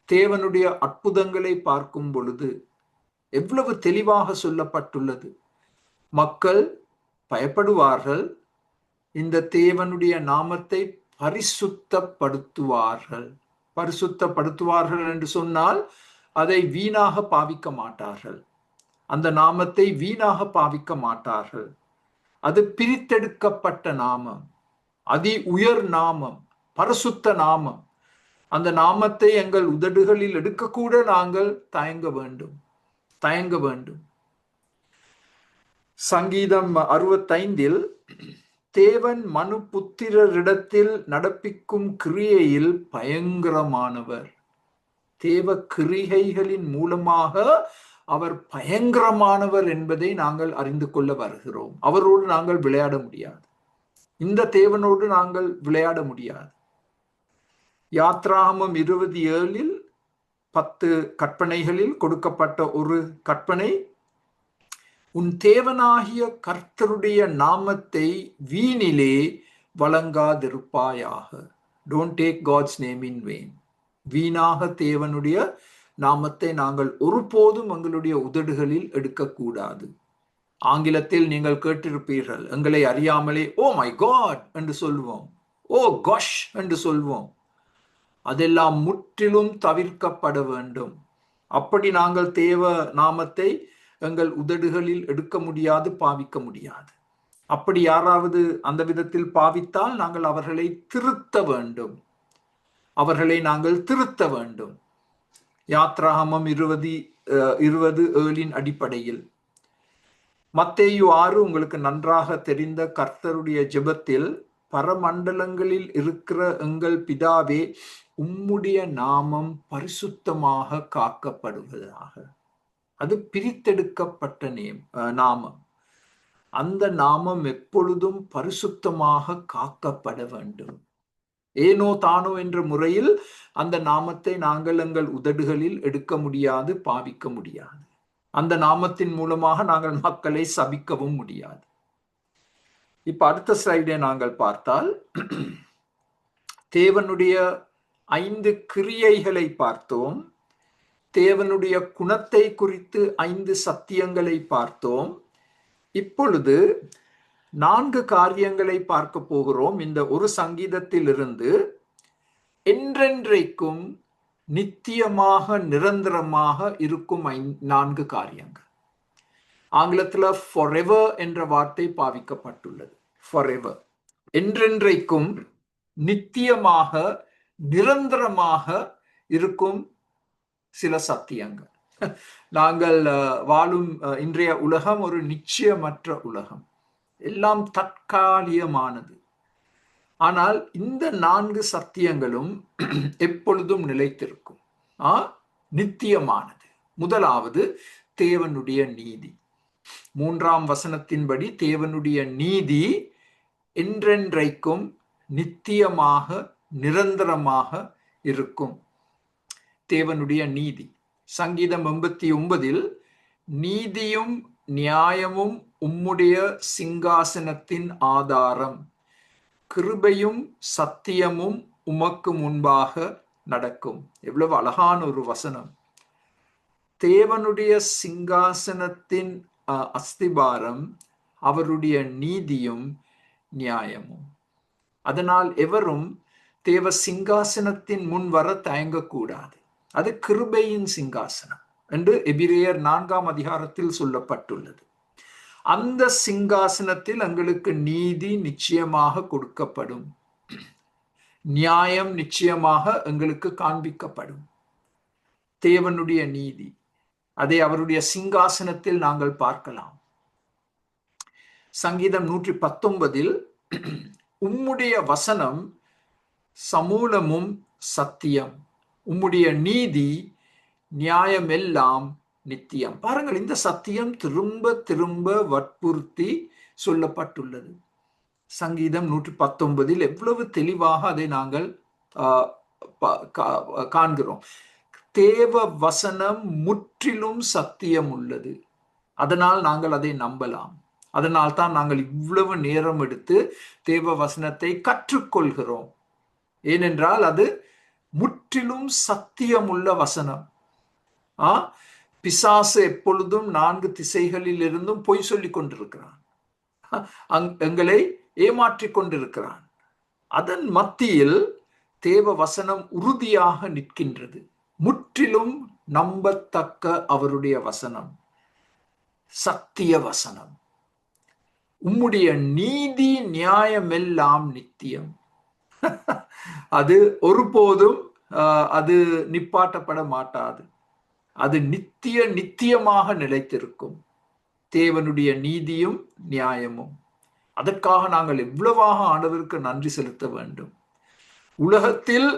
தேவனுடைய அற்புதங்களை பார்க்கும் பொழுது. எவ்வளவு தெளிவாக சொல்லப்பட்டுள்ளது. மக்கள் பயப்படுவார்கள், இந்த தேவனுடைய நாமத்தை பரிசுத்தப்படுத்துவார்கள். பரிசுத்தப்படுத்துவார்கள் என்று சொன்னால் அதை வீணாக பாவிக்க மாட்டார்கள். அந்த நாமத்தை வீணாக பாவிக்க மாட்டார்கள். அது பிரித்தெடுக்கப்பட்ட நாமம், அதி உயர் நாமம், பரிசுத்த நாமம். அந்த நாமத்தை எங்கள் உதடுகளில் எடுக்கக்கூட நாங்கள் தயங்க வேண்டும். சங்கீதம் 65 தேவன் மனு புத்திரரிடத்தில் நடப்பிக்கும் கிரியையில் பயங்கரமானவர். தேவ கிரிகைகளின் மூலமாக அவர் பயங்கரமானவர் என்பதை நாங்கள் அறிந்து கொள்ள வருகிறோம். அவரோடு நாங்கள் விளையாட முடியாது. இந்த தேவனோடு நாங்கள் விளையாட முடியாது. யாத்ராகமம் 27 10 கற்பனைகளில் கொடுக்கப்பட்ட ஒரு கற்பனை, உன் தேவனாகிய கர்த்தருடைய நாமத்தை வீணிலே வழங்காதிருப்பாயாக. Don't take God's name in vain. வீணாக தேவனுடைய நாமத்தை நாங்கள் ஒருபோதும் எங்களுடைய உதடுகளில் எடுக்கக்கூடாது. ஆங்கிலத்தில் நீங்கள் கேட்டிருப்பீர்கள், எங்களை அறியாமலே ஓ மை காட் என்று சொல்வோம், ஓ கோஷ் என்று சொல்வோம். அதெல்லாம் முற்றிலும் தவிர்க்கப்பட வேண்டும். அப்படி நாங்கள் தேவ நாமத்தை எங்கள் உதடுகளில் எடுக்க முடியாது, பாவிக்க முடியாது. அப்படி யாராவது அந்த விதத்தில் பாவித்தால் நாங்கள் அவர்களை திருத்த வேண்டும். யாத்ராகமம் 20:7 அடிப்படையில். மத்தேயு 6 உங்களுக்கு நன்றாக தெரிந்த கர்த்தருடைய ஜெபத்தில், பரமண்டலங்களில் இருக்கிற எங்கள் பிதாவே, உம்முடைய நாமம் பரிசுத்தமாக காக்கப்படுவதாக. அது பிரித்தெடுக்கப்பட்ட நாமம். அந்த நாமம் எப்பொழுதும் பரிசுத்தமாக காக்கப்பட வேண்டும். ஏனோ தானோ என்ற முறையில் அந்த நாமத்தை நாங்கள் எங்கள் உதடுகளில் எடுக்க முடியாது, பாவிக்க முடியாது. அந்த நாமத்தின் மூலமாக நாங்கள் மக்களை சபிக்கவும் முடியாது. இப்ப அடுத்த ஸ்லைடை நாங்கள் பார்த்தால், தேவனுடைய 5 கிரியைகளை பார்த்தோம். தேவனுடைய குணத்தை குறித்து 5 சத்தியங்களை பார்த்தோம். இப்பொழுது 4 காரியங்களை பார்க்க போகிறோம். இந்த ஒரு சங்கீதத்திலிருந்து என்றென்றைக்கும் நித்தியமாக நிரந்தரமாக இருக்கும் 4 காரியங்கள். ஆங்கிலத்தில் forever என்ற வார்த்தை பாவிக்கப்பட்டுள்ளது. forever, என்றென்றைக்கும் நித்தியமாக நிரந்தரமாக இருக்கும் சில சத்தியங்கள். நாங்கள் வாழும் இன்றைய உலகம் ஒரு நிச்சயமற்ற உலகம். எல்லாம் தற்காலிகமானது. ஆனால் இந்த 4 சத்தியங்களும் எப்பொழுதும் நிலைத்திருக்கும், நித்தியமானது. முதலாவது தேவனுடைய நீதி. 3ஆம் வசனத்தின்படி தேவனுடைய நீதி என்றென்றைக்கும் நித்தியமாக நிரந்தரமாக இருக்கும். தேவனுடைய நீதி. சங்கீதம் 89 நீதியும் நியாயமும் உம்முடைய சிங்காசனத்தின் ஆதாரம், கிருபையும் சத்தியமும் உமக்கு முன்பாக நடக்கும். எவ்வளவு அழகான ஒரு வசனம். தேவனுடைய சிங்காசனத்தின் அஸ்திபாரம் அவருடைய நீதியும் நியாயமும். அதனால் எவரும் தேவ சிங்காசனத்தின் முன் வர தயங்கக்கூடாது. அது கிருபையின் சிங்காசனம் என்று எபிரேயர் 4ஆம் அதிகாரத்தில் சொல்லப்பட்டுள்ளது. அந்த சிங்காசனத்தில் எங்களுக்கு நீதி நிச்சயமாக கொடுக்கப்படும், நியாயம் நிச்சயமாக எங்களுக்கு காண்பிக்கப்படும். தேவனுடைய நீதி அதை அவருடைய சிங்காசனத்தில் நாங்கள் பார்க்கலாம். சங்கீதம் 119 உம்முடைய வசனம் சமூலமும் சத்தியம், உம்முடைய நீதி நியாயம் எல்லாம் நித்தியம். பாருங்கள், இந்த சத்தியம் திரும்ப திரும்ப வற்புறுத்தி சொல்லப்பட்டுள்ளது. சங்கீதம் 119 எவ்வளவு தெளிவாக அதை நாங்கள் காண்கிறோம். தேவ வசனம் முற்றிலும் சத்தியம் உள்ளது. அதனால் நாங்கள் அதை நம்பலாம். அதனால் தான் நாங்கள் இவ்வளவு நேரம் எடுத்து தேவ வசனத்தை கற்றுக்கொள்கிறோம். ஏனென்றால் அது முற்றிலும் சத்தியமுள்ள வசனம். பிசாசு எப்பொழுதும் 4 திசைகளில் இருந்தும் பொய் சொல்லிக் கொண்டிருக்கிறான், எங்களை ஏமாற்றிக் கொண்டிருக்கிறான். அதன் மத்தியில் தேவ வசனம் உறுதியாக நிற்கின்றது. முற்றிலும் நம்பத்தக்க அவருடைய வசனம், சத்திய வசனம். உம்முடைய நீதி நியாயம் எல்லாம் நித்தியம். அது ஒருபோதும் அது நிப்பாட்டப்பட மாட்டாது. அது நித்தியமாக நிலைத்திருக்கும். தேவனுடைய நீதியும் நியாயமும். அதற்காக நாங்கள் எவ்வளவாக ஆண்டவருக்கு நன்றி செலுத்த வேண்டும். உலகத்தில்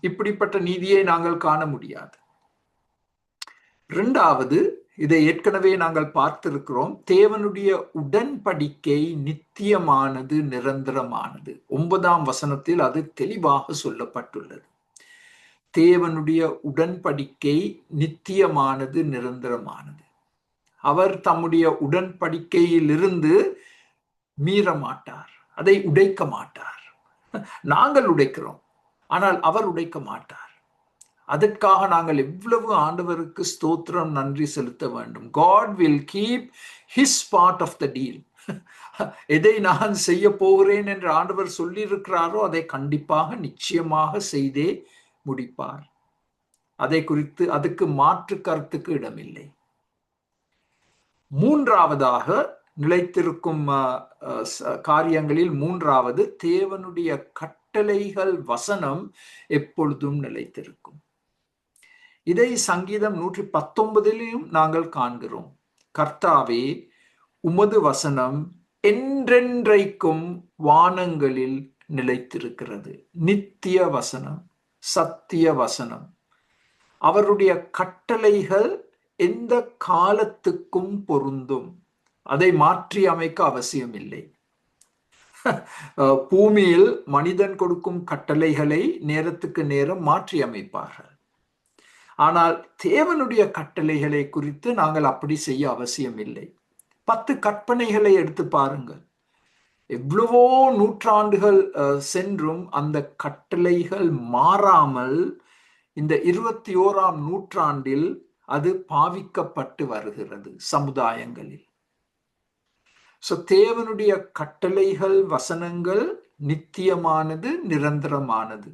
இப்படிப்பட்ட நீதியை நாங்கள் காண முடியாது. இரண்டாவது, இதை ஏற்கனவே நாங்கள் பார்த்திருக்கிறோம், தேவனுடைய உடன்படிக்கை நித்தியமானது, நிரந்தரமானது. 9ஆம் வசனத்தில் அது தெளிவாக சொல்லப்பட்டுள்ளது. தேவனுடைய உடன்படிக்கை நித்தியமானது, நிரந்தரமானது. அவர் தம்முடைய உடன்படிக்கையிலிருந்து மீற மாட்டார், அதை உடைக்க மாட்டார். நாங்கள் உடைக்கிறோம், ஆனால் அவர் உடைக்க மாட்டார். அதற்காக நாங்கள் எவ்வளவு ஆண்டவருக்கு ஸ்தோத்திரம், நன்றி செலுத்த வேண்டும். God will keep his part of the deal. எதை நான் செய்ய போகிறேன் என்று ஆண்டவர் சொல்லியிருக்கிறாரோ அதை கண்டிப்பாக நிச்சயமாக செய்தே முடிப்பார். அதை குறித்து அதுக்கு மாற்று கருத்துக்கு இடமில்லை. மூன்றாவதாக, நிலைத்திருக்கும் காரியங்களில் மூன்றாவது, தேவனுடைய கட்டளைகள் வசனம் எப்பொழுதும் நிலைத்திருக்கும். இதை சங்கீதம் 119 நாங்கள் காண்கிறோம். கர்த்தாவே, உமது வசனம் என்றென்றைக்கும் வானங்களில் நிலைத்திருக்கிறது. நித்திய வசனம், சத்திய வசனம். அவருடைய கட்டளைகள் எந்த காலத்துக்கும் பொருந்தும். அதை மாற்றி அமைக்க அவசியமில்லை. பூமியில் மனிதன் கொடுக்கும் கட்டளைகளை நேரத்துக்கு நேரம் மாற்றி அமைப்பார்கள். ஆனால் தேவனுடைய கட்டளைகளை குறித்து நாங்கள் அப்படி செய்ய அவசியம் இல்லை. 10 கற்பனைகளை எடுத்து பாருங்கள். எவ்வளவோ நூற்றாண்டுகள் சென்றும் அந்த கட்டளைகள் மாறாமல் இந்த 21ஆம் நூற்றாண்டில் அது பாவிக்கப்பட்டு வருகிறது சமுதாயங்களில். தேவனுடைய கட்டளைகள் வசனங்கள் நித்தியமானது, நிரந்தரமானது.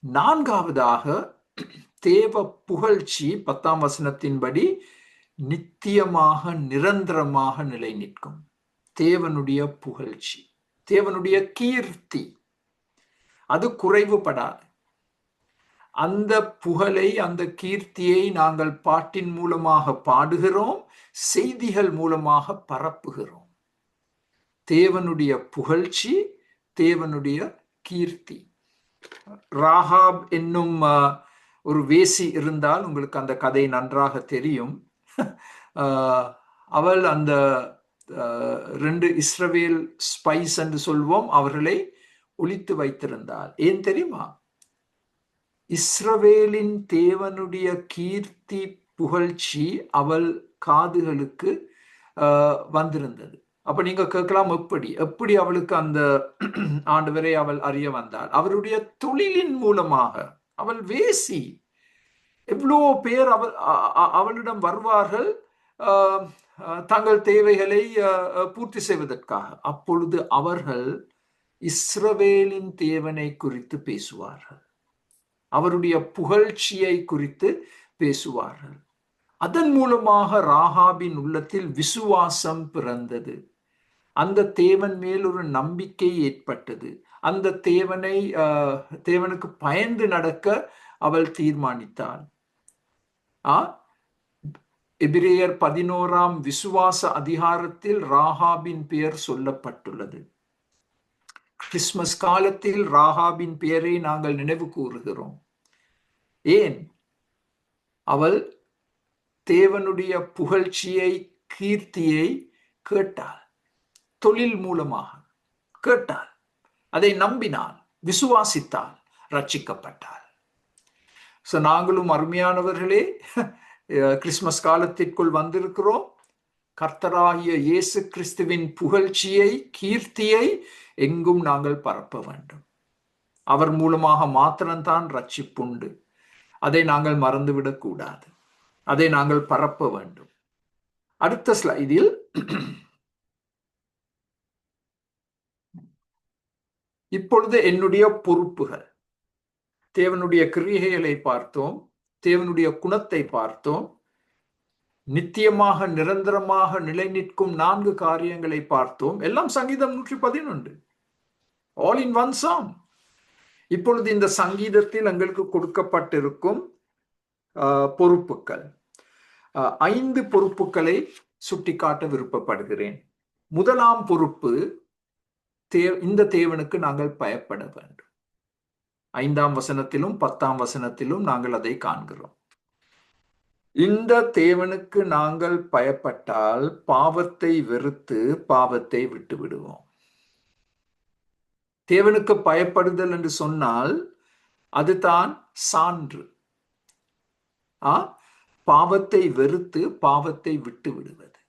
நான்காவதாக, தேவ புகழ்ச்சி 10ஆம் வசனத்தின்படி நித்தியமாக, நிரந்தரமாக நிலை நிற்கும். தேவனுடைய புகழ்ச்சி, தேவனுடைய கீர்த்தி, அது குறைவுபடாது. அந்த புகழை, அந்த கீர்த்தியை நாங்கள் பாட்டின் மூலமாக பாடுகிறோம், செய்திகள் மூலமாக பரப்புகிறோம். தேவனுடைய புகழ்ச்சி, தேவனுடைய கீர்த்தி. ராகாப் என்னும் ஒரு வேசி இருந்தால், உங்களுக்கு அந்த கதை நன்றாக தெரியும். அவள் அந்த 2 இஸ்ரவேல் ஸ்பைஸ் என்று சொல்வோம், அவர்களை ஒளித்து வைத்திருந்தாள். ஏன் தெரியுமா? இஸ்ரவேலின் தேவனுடைய கீர்த்தி புகழ்ச்சி அவள் காதுகளுக்கு வந்திருந்தது. அப்ப நீங்க கேட்கலாம், எப்படி எப்படி அவளுக்கு அந்த ஆண்டவரை அவள் அறிய வந்தாள்? அவருடைய தொழிலின் மூலமாக. அவள் வேசி. எவ்வளோ பேர் அவளிடம் வருவார்கள் தங்கள் தேவைகளை பூர்த்தி செய்வதற்காக. அப்பொழுது அவர்கள் இஸ்ரவேலின் தேவனை குறித்து பேசுவார்கள், அவருடைய புகழ்ச்சியை குறித்து பேசுவார்கள். அதன் மூலமாக ராகாபின் உள்ளத்தில் விசுவாசம் பிறந்தது. அந்த தேவன் மேல் ஒரு நம்பிக்கை ஏற்பட்டது. அந்த தேவனுக்கு பயந்து நடக்க அவள் தீர்மானித்தாள். எபிரேயர் 11 விசுவாச அதிகாரத்தில் ராகாபின் பெயர் சொல்லப்பட்டுள்ளது. கிறிஸ்துமஸ் காலத்தில் ராகாபின் பெயரை நாங்கள் நினைவு கூறுகிறோம். ஏன்? அவள் தேவனுடைய புகழ்ச்சியை, கீர்த்தியை கேட்டாள். தொழில் மூலமாக கேட்டாள், அதை நம்பினாள், விசுவாசித்தாள், ரட்சிக்கப்பட்டாள். நாங்களும் அருமையானவர்களே கிறிஸ்துமஸ் காலத்திற்குள் வந்திருக்கிறோம். கர்த்தராகிய இயேசு கிறிஸ்துவின் புகழ்ச்சியை, கீர்த்தியை எங்கும் நாங்கள் பரப்ப வேண்டும். அவர் மூலமாக மாத்திரம்தான் ரட்சிப்புண்டு. அதை நாங்கள் மறந்துவிடக் கூடாது. அதை நாங்கள் பரப்ப வேண்டும். அடுத்த ஸ்லைடில் இப்பொழுது என்னுடைய பொறுப்புகள், தேவனுடைய கிரியைகளை பார்த்தோம், தேவனுடைய குணத்தை பார்த்தோம், நித்தியமாக நிரந்தரமாக நிலை நிற்கும் 4 காரியங்களை பார்த்தோம். எல்லாம் சங்கீதம் 111, ஆல் இன் ஒன் சாங். இப்பொழுது இந்த சங்கீதத்தில் எங்களுக்கு கொடுக்கப்பட்டிருக்கும் பொறுப்புகள், 5 பொறுப்புகளை சுட்டிக்காட்ட விருப்பப்படுகிறேன். முதலாம் பொறுப்பு, இந்த தேவனுக்கு நாங்கள் பயப்பட வேண்டும். 5ஆம் வசனத்திலும் 10ஆம் வசனத்திலும் நாங்கள் அதை காண்கிறோம். இந்த தேவனுக்கு நாங்கள் பயப்பட்டால் பாவத்தை வெறுத்து பாவத்தை விட்டு விடுவோம். தேவனுக்கு பயப்படுதல் என்று சொன்னால் அதுதான் சான்று. பாவத்தை வெறுத்து பாவத்தை விட்டு விடுவது.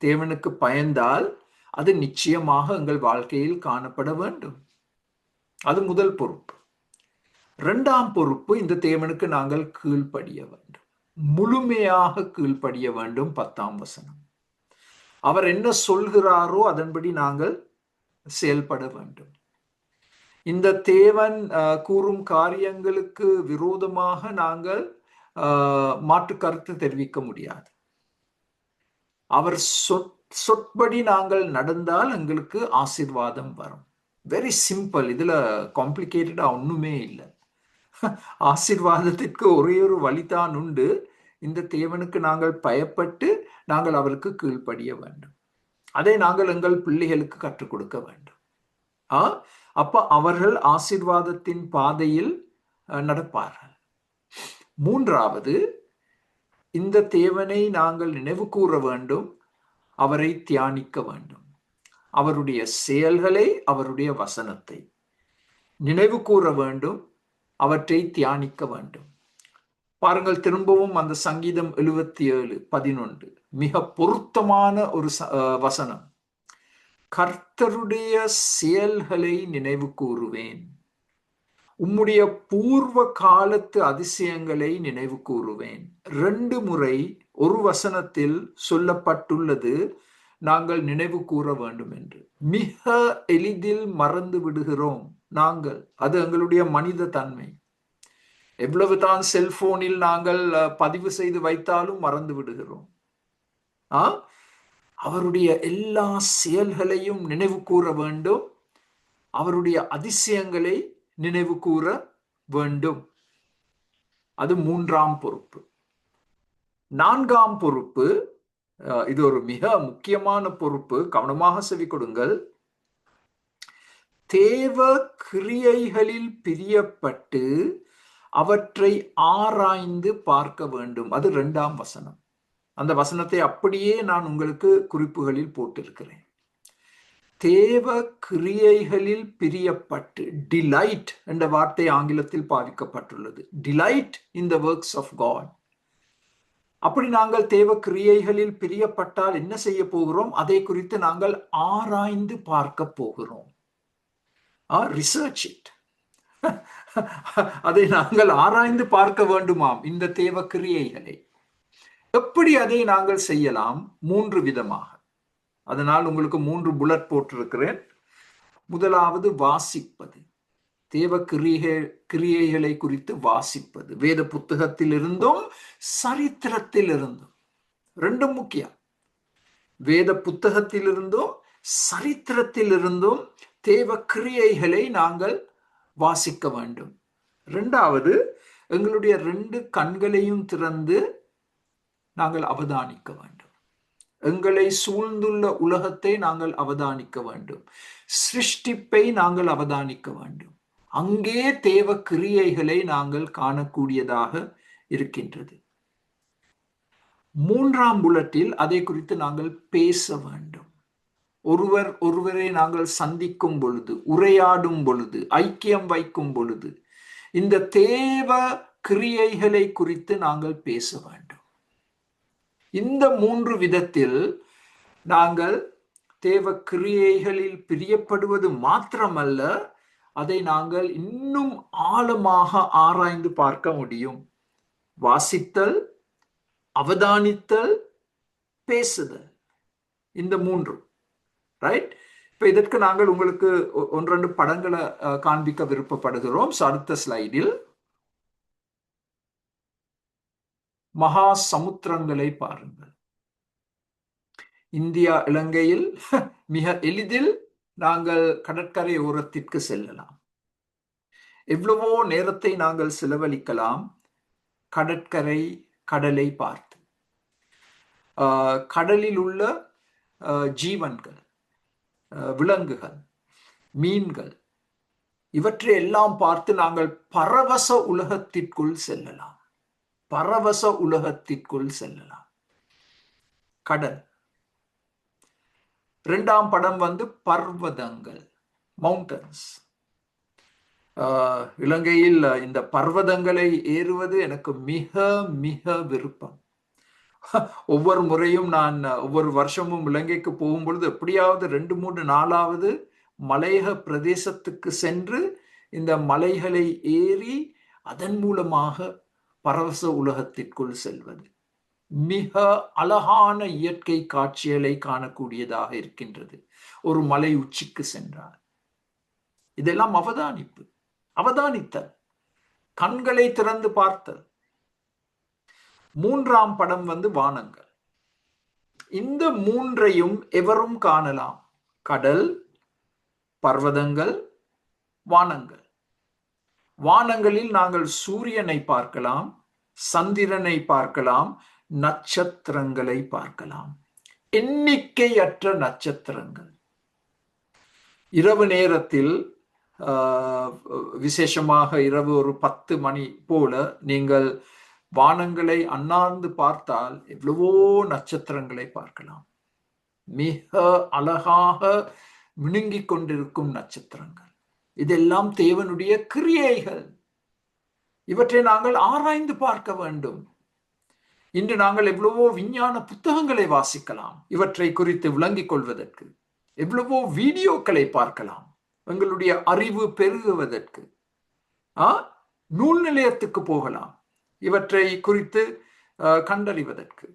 தேவனுக்கு பயந்தால் அது நிச்சயமாக எங்கள் வாழ்க்கையில் காணப்பட வேண்டும். அது முதல் பொறுப்பு. 2ஆம் பொறுப்பு, இந்த தேவனுக்கு நாங்கள் கீழ்ப்படிய வேண்டும், முழுமையாக கீழ்ப்படிய வேண்டும். 10ஆம் வசனம், அவர் என்ன சொல்கிறாரோ அதன்படி நாங்கள் செயல்பட வேண்டும். இந்த தேவன் கூறும் காரியங்களுக்கு விரோதமாக நாங்கள் மாற்று கருத்து தெரிவிக்க முடியாது. அவர் சொற்படி நாங்கள் நடந்தால் எங்களுக்கு ஆசீர்வாதம் வரும். Very simple. இதுல காம்ப்ளிகேட்டடா ஒண்ணுமே இல்லை. ஆசீர்வாதத்திற்கு ஒரே ஒரு வழிதான் உண்டு. இந்த தேவனுக்கு நாங்கள் பயப்பட்டு நாங்கள் அவருக்கு கீழ்ப்படிய வேண்டும். அதை நாங்கள் எங்கள் பிள்ளைகளுக்கு கற்றுக் கொடுக்க வேண்டும். அப்ப அவர்கள் ஆசீர்வாதத்தின் பாதையில் நடப்பார்கள். 3வது, இந்த தேவனை நாங்கள் நினைவு கூற வேண்டும், அவரை தியானிக்க வேண்டும். அவருடைய செயல்களை, அவருடைய வசனத்தை நினைவு கூற வேண்டும், அவற்றை தியானிக்க வேண்டும். பாருங்கள், திரும்பவும் அந்த சங்கீதம் 77:11 மிக பொருத்தமான ஒரு வசனம். கர்த்தருடைய செயல்களை நினைவு கூறுவேன், உம்முடைய பூர்வ காலத்து அதிசயங்களை நினைவு கூறுவேன். 2 முறை ஒரு வசனத்தில் சொல்லப்பட்டுள்ளது நாங்கள் நினைவு கூற வேண்டும் என்று. மிக எளிதில் மறந்து விடுகிறோம் நாங்கள். அது எங்களுடைய மனித தன்மை. எவ்வளவுதான் செல்போனில் நாங்கள் பதிவு செய்து வைத்தாலும் மறந்து விடுகிறோம். அவருடைய எல்லா செயல்களையும் நினைவு கூற வேண்டும், அவருடைய அதிசயங்களை நினைவு கூற வேண்டும். அது 3ஆம் பொறுப்பு. 4ஆம் பொறுப்பு, இது ஒரு மிக முக்கியமான பொறுப்பு, கவனமாக செவி கொடுங்கள். தேவ கிரியைகளில் பிரியப்பட்டு அவற்றை ஆராய்ந்து பார்க்க வேண்டும். அது 2ஆம் வசனம். அந்த வசனத்தை அப்படியே நான் உங்களுக்கு குறிப்புகளில் போட்டிருக்கிறேன். தேவ கிரியைகளில் பிரியப்பட்டு, டிலைட் என்ற வார்த்தை ஆங்கிலத்தில் பாவிக்கப்பட்டுள்ளது. Delight in the works of God. அப்படி நாங்கள் தேவ கிரியைகளில் பிரியப்பட்டால் என்ன செய்ய போகிறோம்? அதை குறித்து நாங்கள் ஆராய்ந்து பார்க்க போகிறோம். Research it. அதை நாங்கள் ஆராய்ந்து பார்க்க வேண்டுமாம். இந்த தேவ கிரியைகளை எப்படி அதை நாங்கள் செய்யலாம்? 3 விதமாக. அதனால் உங்களுக்கு 3 புல்லட் போட்டிருக்கிறேன். முதலாவது வாசிப்பது. தேவ கிரியைகளை குறித்து வாசிப்பது. வேத புத்தகத்திலிருந்தும் சரித்திரத்திலிருந்தும். 2 முக்கியம். வேத புத்தகத்திலிருந்தும் சரித்திரத்திலிருந்தும் தேவ கிரியைகளை நாங்கள் வாசிக்க வேண்டும். 2வது, எங்களுடைய 2 கண்களையும் திறந்து நாங்கள் அவதானிக்க வேண்டும். எங்களை சூழ்ந்துள்ள உலகத்தை நாங்கள் அவதானிக்க வேண்டும். சிருஷ்டிப்பை நாங்கள் அவதானிக்க வேண்டும். அங்கே தேவ கிரியைகளை நாங்கள் காணக்கூடியதாக இருக்கின்றது. 3ஆம் புல்லட்டில் அதை குறித்து நாங்கள் பேச வேண்டும். ஒருவரை நாங்கள் சந்திக்கும் பொழுது, உரையாடும் பொழுது, ஐக்கியம் வைக்கும் பொழுது இந்த தேவ கிரியைகளை குறித்து நாங்கள் பேச வேண்டும். இந்த 3 விதத்தில் நாங்கள் தேவ கிரியைகளில் பிரியப்படுவது மாத்திரமல்ல, அதை நாங்கள் இன்னும் ஆழமாக ஆராய்ந்து பார்க்க முடியும். வாசித்தல், அவதானித்தல், பேசுதல், இந்த 3. ரைட்? இப்ப இதற்கு நாங்கள் உங்களுக்கு 1-2 படங்களை காண்பிக்க விருப்பப்படுகிறோம். அடுத்த ஸ்லைடில் மகா சமுத்திரங்களை பாருங்கள். இந்தியா, இலங்கையில் மிக எளிதில் நாங்கள் கடற்கரை ஓரத்திற்கு செல்லலாம். எவ்வளவோ நேரத்தை நாங்கள் செலவழிக்கலாம் கடலை பார்த்து. கடலில் உள்ள ஜீவன்கள், விலங்குகள், மீன்கள், இவற்றை எல்லாம் பார்த்து நாங்கள் பரவச உலகத்திற்குள் செல்லலாம். பரவச உலகத்திற்குள் செல்லலாம். கடல். 2ஆம் படம் பர்வதங்கள், மவுண்டன்ஸ். இலங்கையில் இந்த பர்வதங்களை ஏறுவது எனக்கு மிக மிக விருப்பம். ஒவ்வொரு முறையும் நான் ஒவ்வொரு வருஷமும் இலங்கைக்கு போகும் பொழுது எப்படியாவது 2-3 நாளாவது மலையக பிரதேசத்துக்கு சென்று இந்த மலைகளை ஏறி அதன் மூலமாக பரவச உலகத்திற்குள் செல்வது. மிக அழகான இயற்கை காட்சிகளை காணக்கூடியதாக இருக்கின்றது ஒரு மலை உச்சிக்கு சென்றால். இதெல்லாம் அவதானித்தல், கண்களை திறந்து பார்த்தல். 3ஆம் படம் வானங்கள். இந்த 3ஐயும் எவரும் காணலாம். கடல், பர்வதங்கள், வானங்கள். வானங்களில் நாங்கள் சூரியனை பார்க்கலாம், சந்திரனை பார்க்கலாம், நட்சத்திரங்களை பார்க்கலாம். எண்ணிக்கையற்ற நட்சத்திரங்கள். இரவு நேரத்தில் விசேஷமாக இரவு ஒரு 10 மணி போல நீங்கள் வானங்களை அண்ணாந்து பார்த்தால் எவ்வளவோ நட்சத்திரங்களை பார்க்கலாம். மிக அழகாக மினுங்கிக் கொண்டிருக்கும் நட்சத்திரங்கள். இதெல்லாம் தேவனுடைய கிரியைகள். இவற்றை நாங்கள் ஆராய்ந்து பார்க்க வேண்டும். இன்று நாங்கள் எவ்வளவோ விஞ்ஞான புத்தகங்களை வாசிக்கலாம் இவற்றை குறித்து விளங்கிக் கொள்வதற்கு. எவ்வளவோ வீடியோக்களை பார்க்கலாம் எங்களுடைய அறிவு பெருகுவதற்கு. நூல் நிலையத்துக்கு போகலாம் இவற்றை குறித்து கண்டறிவதற்கு.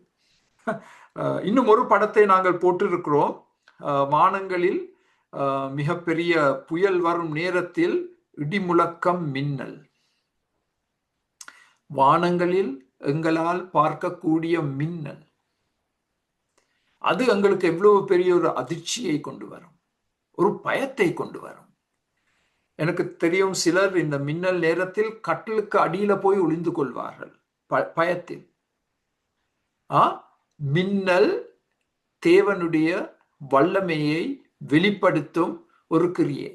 இன்னும் ஒரு படத்தை நாங்கள் போட்டிருக்கிறோம். வானங்களில் மிகப்பெரிய புயல் வரும் நேரத்தில் இடிமுழக்கம், மின்னல். வானங்களில் எங்களால் பார்க்கக்கூடிய மின்னல், அது எங்களுக்கு எவ்வளவு பெரிய ஒரு அதிர்ச்சியை கொண்டு வரும், ஒரு பயத்தை கொண்டு வரும். எனக்கு தெரியும் சிலர் இந்த மின்னல் நேரத்தில் கட்டிலுக்கு அடியில போய் ஒளிந்து கொள்வார்கள் பயத்தில். மின்னல் தேவனுடைய வல்லமையை வெளிப்படுத்தும் ஒரு கிரியை.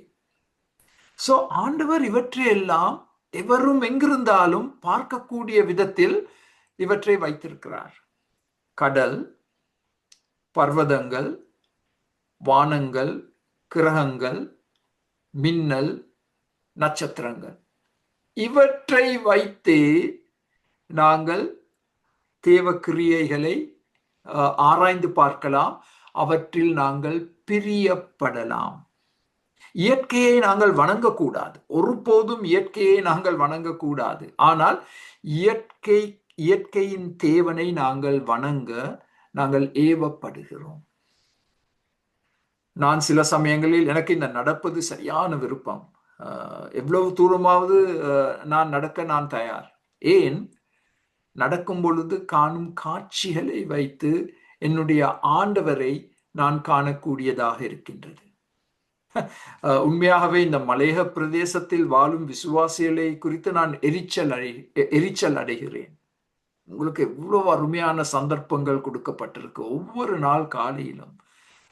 சோ ஆண்டவர் இவற்றையெல்லாம் எவரும் எங்கிருந்தாலும் பார்க்கக்கூடிய விதத்தில் இவற்றை வைத்திருக்கிறார். கடல், பர்வதங்கள், வானங்கள், கிரகங்கள், மின்னல், நட்சத்திரங்கள், இவற்றை வைத்தே நாங்கள் தேவ கிரியைகளை ஆராய்ந்து பார்க்கலாம். அவற்றில் நாங்கள் பிரியப்படலாம். இயற்கையை நாங்கள் வணங்கக்கூடாது, ஒருபோதும் இயற்கையை நாங்கள் வணங்கக்கூடாது. ஆனால் இயற்கையின் தேவனை நாங்கள் வணங்க நாங்கள் ஏவப்படுகிறோம். நான் சில சமயங்களில் எனக்கு இந்த நடப்பது சரியான விருப்பம். எவ்வளவு தூரமாவது நான் நடக்க நான் தயார். ஏன்? நடக்கும் பொழுது காணும் காட்சிகளை வைத்து என்னுடைய ஆண்டவரை நான் காணக்கூடியதாக இருக்கின்றது. உண்மையாகவே இந்த மலையக பிரதேசத்தில் வாழும் விசுவாசிகளை குறித்து நான் எரிச்சல் அடைகிறேன். உங்களுக்கு எவ்வளவு அருமையான சந்தர்ப்பங்கள் கொடுக்கப்பட்டிருக்கு. ஒவ்வொரு நாள் காலையிலும்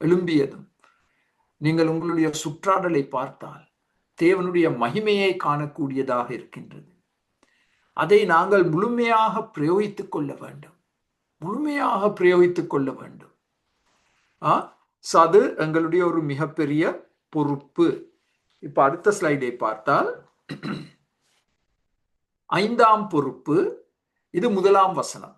எழும்பியதும் நீங்கள் உங்களுடைய சுற்றாடலை பார்த்தால் தேவனுடைய மகிமையை காணக்கூடியதாக இருக்கின்றது. அதை நாங்கள் முழுமையாக பிரயோகித்துக் கொள்ள வேண்டும், முழுமையாக பிரயோகித்துக் கொள்ள வேண்டும். அது எங்களுடைய ஒரு மிகப்பெரிய பொறுப்பு. இப்ப அடுத்த ஸ்லைடை பார்த்தால் 5ஆம் பொறுப்பு, இது 1ஆம் வசனம்.